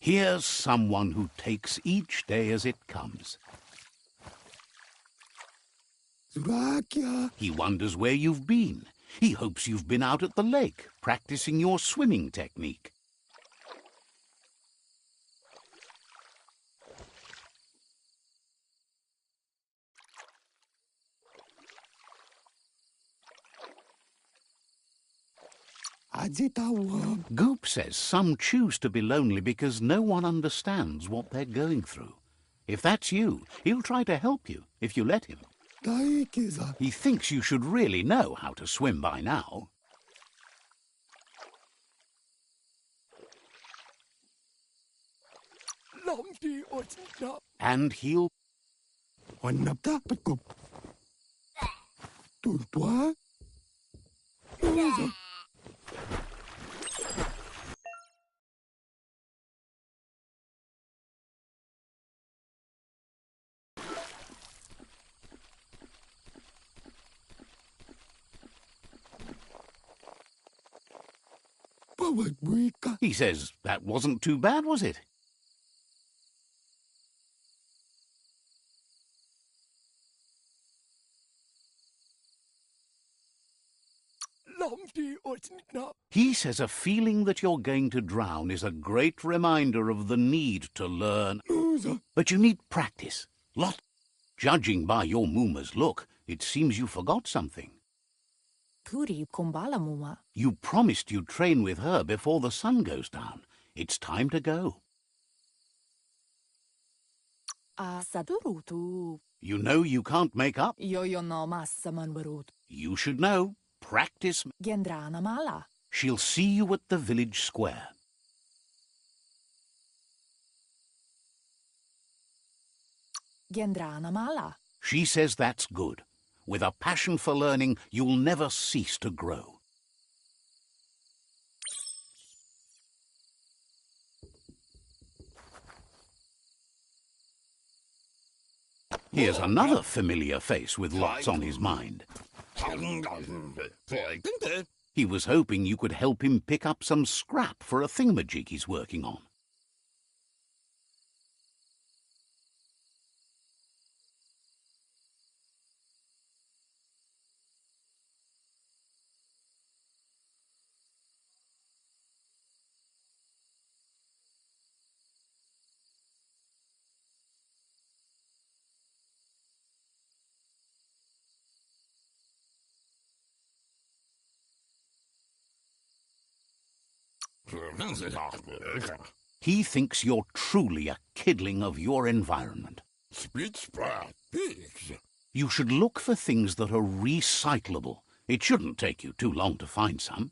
Here's someone who takes each day as it comes. Zurakia. He wonders where you've been. He hopes you've been out at the lake, practicing your swimming technique. Ajitawa. Goop says some choose to be lonely because no one understands what they're going through. If that's you, he'll try to help you, if you let him. Daikeza. He thinks you should really know how to swim by now. And he'll... Wanapta patkop. Tulpua. Uza. Bawat buika. He says that wasn't too bad, was it? He says a feeling that you're going to drown is a great reminder of the need to learn. Uza. But you need practice. Lot. Judging by your Mooma's look, it seems you forgot something. Turi kumbala muma. You promised you'd train with her before the sun goes down. It's time to go. Sadurutu. You know you can't make up. Yo no massaman barut. You should know. Practice. Gendrana mala. She'll see you at the village square. Gendrana mala. She says that's good. With a passion for learning, you'll never cease to grow. Here's another familiar face with lots on his mind. He was hoping you could help him pick up some scrap for a thingamajig he's working on. He thinks you're truly a kidling of your environment. You should look for things that are recyclable. It shouldn't take you too long to find some.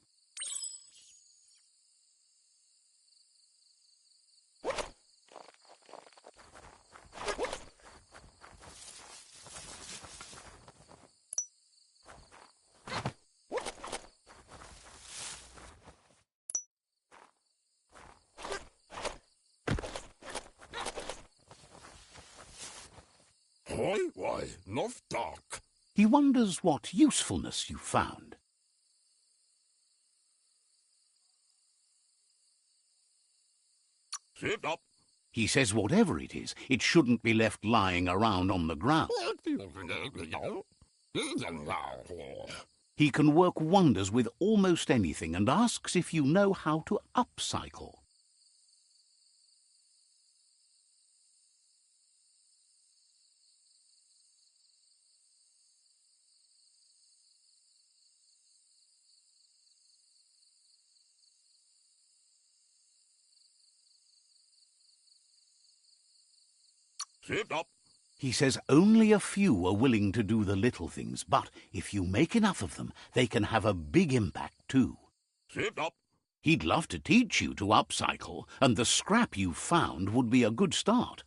He wonders what usefulness you found. Sit up. He says whatever it is, it shouldn't be left lying around on the ground. He can work wonders with almost anything and asks if you know how to upcycle. Sit up. He says only a few are willing to do the little things, but if you make enough of them, they can have a big impact too. Sit up. He'd love to teach you to upcycle, and the scrap you found would be a good start.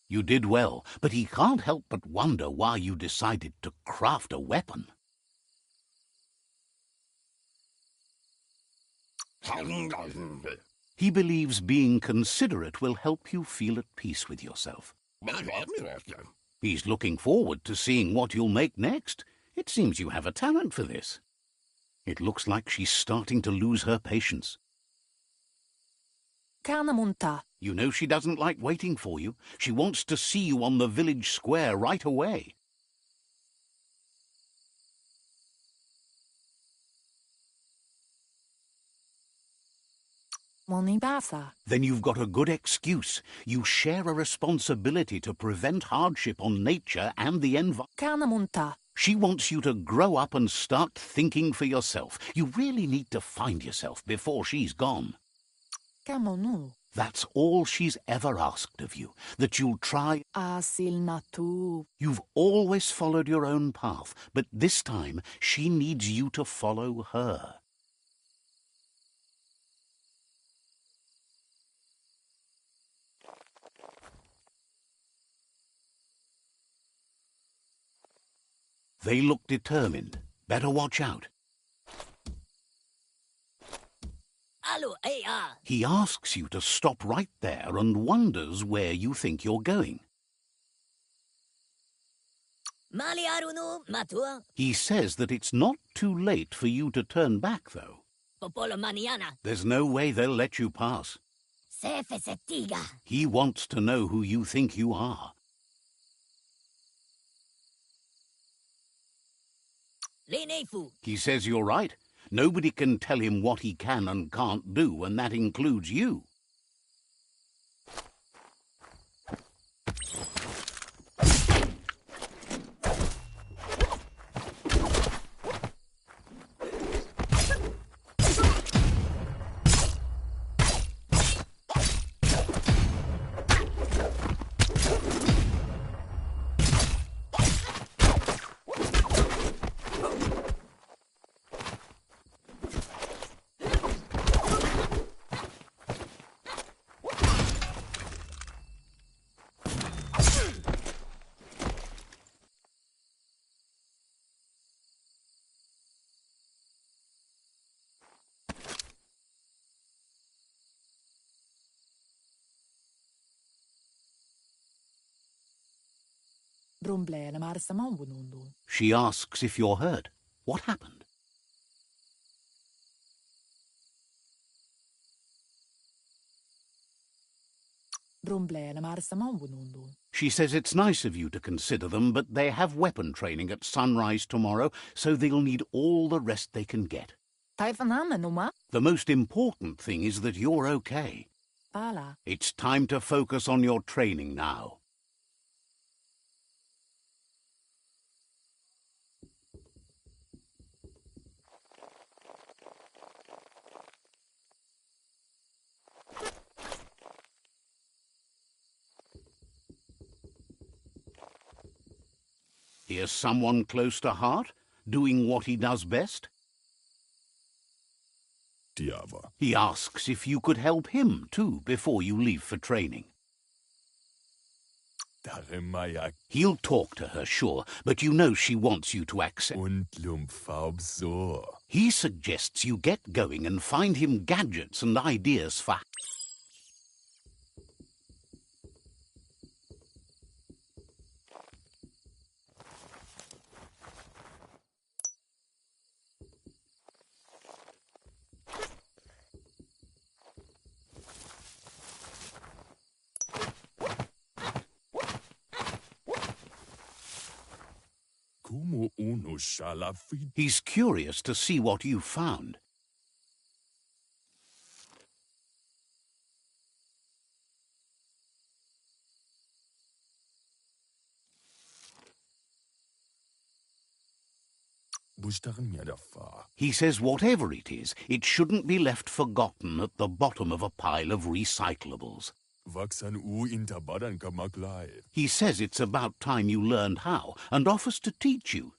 You did well, but he can't help but wonder why you decided to craft a weapon. He believes being considerate will help you feel at peace with yourself. He's looking forward to seeing what you'll make next. It seems you have a talent for this. It looks like she's starting to lose her patience. Kannamunta. You know she doesn't like waiting for you. She wants to see you on the village square right away. Monibasa. Then you've got a good excuse. You share a responsibility to prevent hardship on nature and the environment. Kannamunta. She wants you to grow up and start thinking for yourself. You really need to find yourself before she's gone. Kamonu. That's all she's ever asked of you, that you'll try. Asil natu. You've always followed your own path, but this time she needs you to follow her. They look determined. Better watch out. Alu, He asks you to stop right there and wonders where you think you're going. Mali arunu matua. He says that it's not too late for you to turn back, though. Popolo maniana. There's no way they'll let you pass. Sefe setiga. He wants to know who you think you are. Lenefu. He says you're right. Nobody can tell him what he can and can't do, and that includes you. Brumblene marsamanwunundu. She asks if you're hurt. What happened? Brumblene marsamanwunundu. She says it's nice of you to consider them, but they have weapon training at sunrise tomorrow, so they'll need all the rest they can get. Taifanamenuma. The most important thing is that you're okay. Pala. It's time to focus on your training now. Here's someone close to heart, doing what he does best. Tiava. He asks if you could help him, too, before you leave for training. Taremaya He'll talk to her, sure, but you know she wants you to accept. und Lumfaubsor. He suggests you get going and find him gadgets and ideas for... Como uno shalafid. He's curious to see what you found. He says whatever it is, it shouldn't be left forgotten at the bottom of a pile of recyclables. He says it's about time you learned how, and offers to teach you.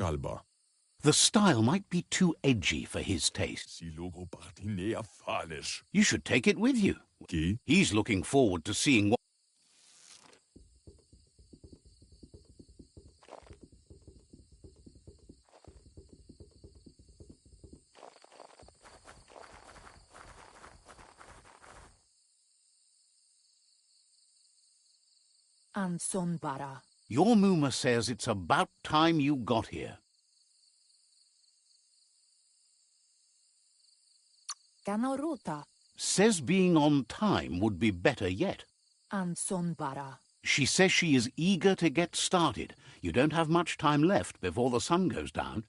kalba. The style might be too edgy for his taste. Si logo partinea falish. You should take it with you. Ki? He's looking forward to seeing what... Anson bara. Your Muma says it's about time you got here. Kanoruta. Says being on time would be better yet. Anson bara. She says she is eager to get started. You don't have much time left before the sun goes down.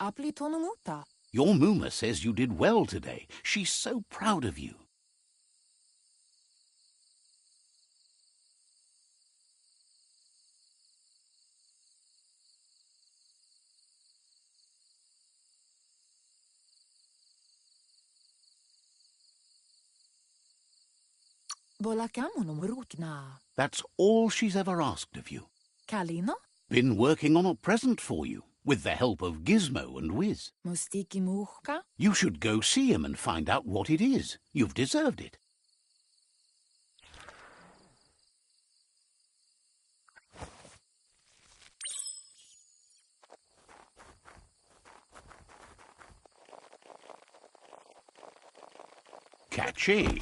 Apli tonumuta. Your Muma says you did well today. She's so proud of you. Volakamunum rukna. That's all she's ever asked of you. Kalino? Been working on a present for you, with the help of Gizmo and Wiz. Mustiki muhka? You should go see him and find out what it is. You've deserved it. Catchy.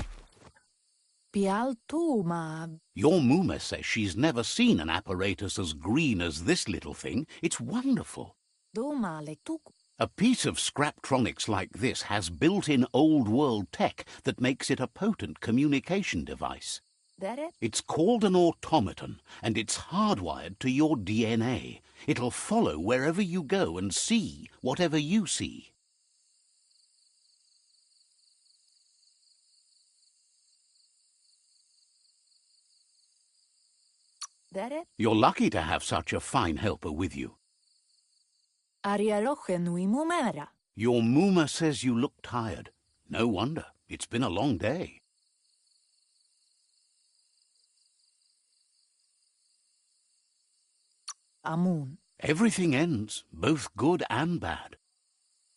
Pialtuma. Your Muma says she's never seen an apparatus as green as this little thing. It's wonderful. Domale tuku. A piece of Scraptronics like this has built-in old-world tech that makes it a potent communication device. Deret? It's called an automaton, and it's hardwired to your DNA. It'll follow wherever you go and see whatever you see. Deret? You're lucky to have such a fine helper with you. Arialoche nui mumera. Your Muma says you look tired. No wonder. It's been a long day. Amun. Everything ends, both good and bad.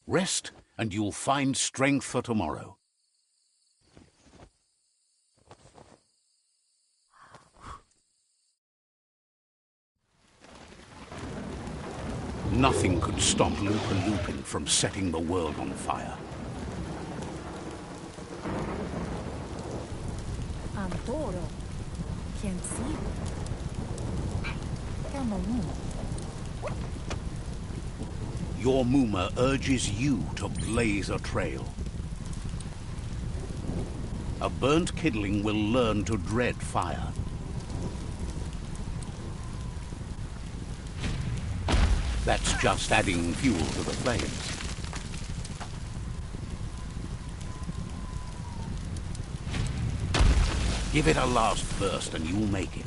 Rest, and you'll find strength for tomorrow. Nothing could stop Loopa Loopin from setting the world on fire. Antoro. Quien si? Kamonu. Your Muma urges you to blaze a trail. A burnt kidling will learn to dread fire. That's just adding fuel to the flames. Give it a last burst and you'll make it.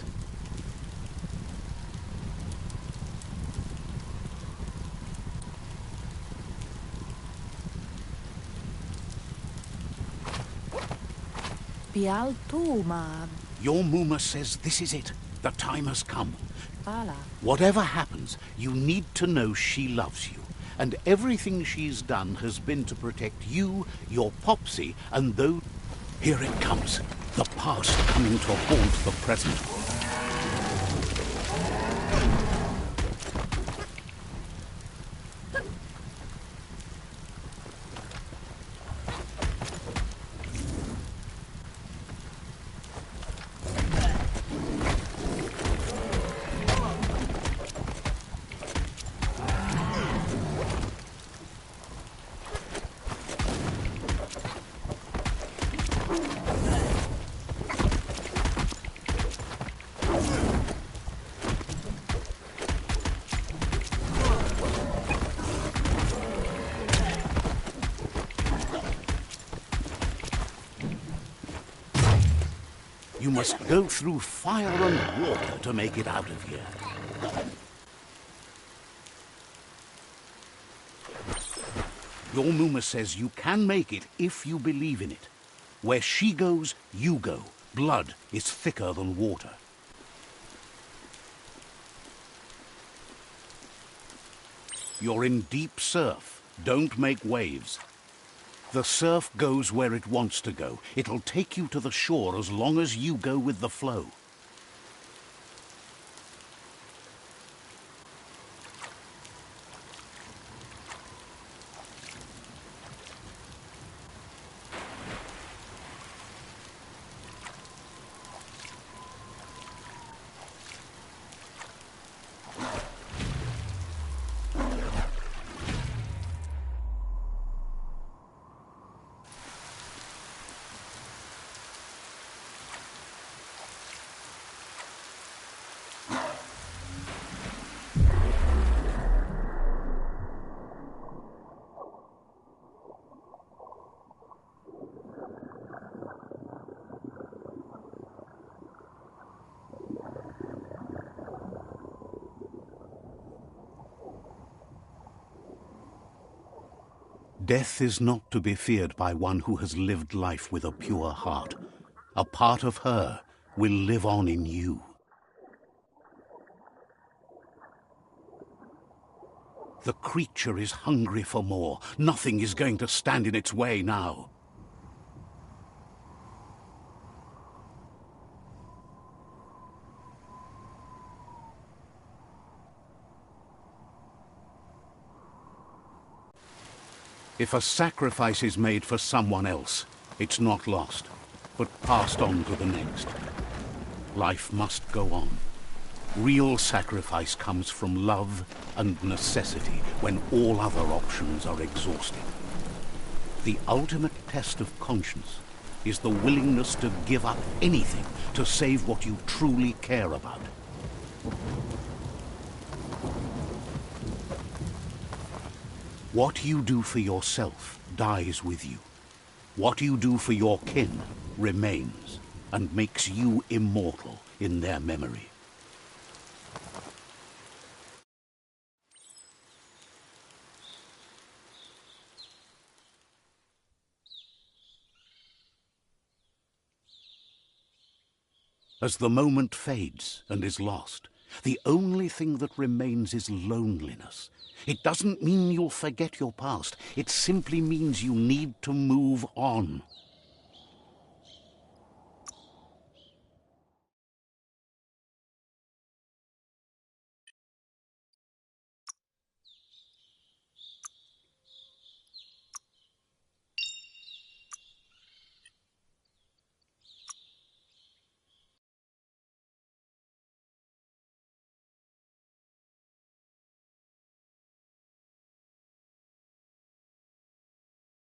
Pialtuma. Your Muma says this is it. The time has come. Pala. Whatever happens, you need to know she loves you. And everything she's done has been to protect you, your Popsy, and though... Here it comes. The past coming to haunt the present. must go through fire and water to make it out of here. Your Muma says you can make it if you believe in it. Where she goes, you go. Blood is thicker than water. You're in deep surf. Don't make waves. The surf goes where it wants to go. It'll take you to the shore as long as you go with the flow. Death is not to be feared by one who has lived life with a pure heart. A part of her will live on in you. The creature is hungry for more. Nothing is going to stand in its way now. If a sacrifice is made for someone else, it's not lost, but passed on to the next. Life must go on. Real sacrifice comes from love and necessity when all other options are exhausted. The ultimate test of conscience is the willingness to give up anything to save what you truly care about. What you do for yourself dies with you. What you do for your kin remains and makes you immortal in their memory. As the moment fades and is lost, the only thing that remains is loneliness. It doesn't mean you'll forget your past. It simply means you need to move on.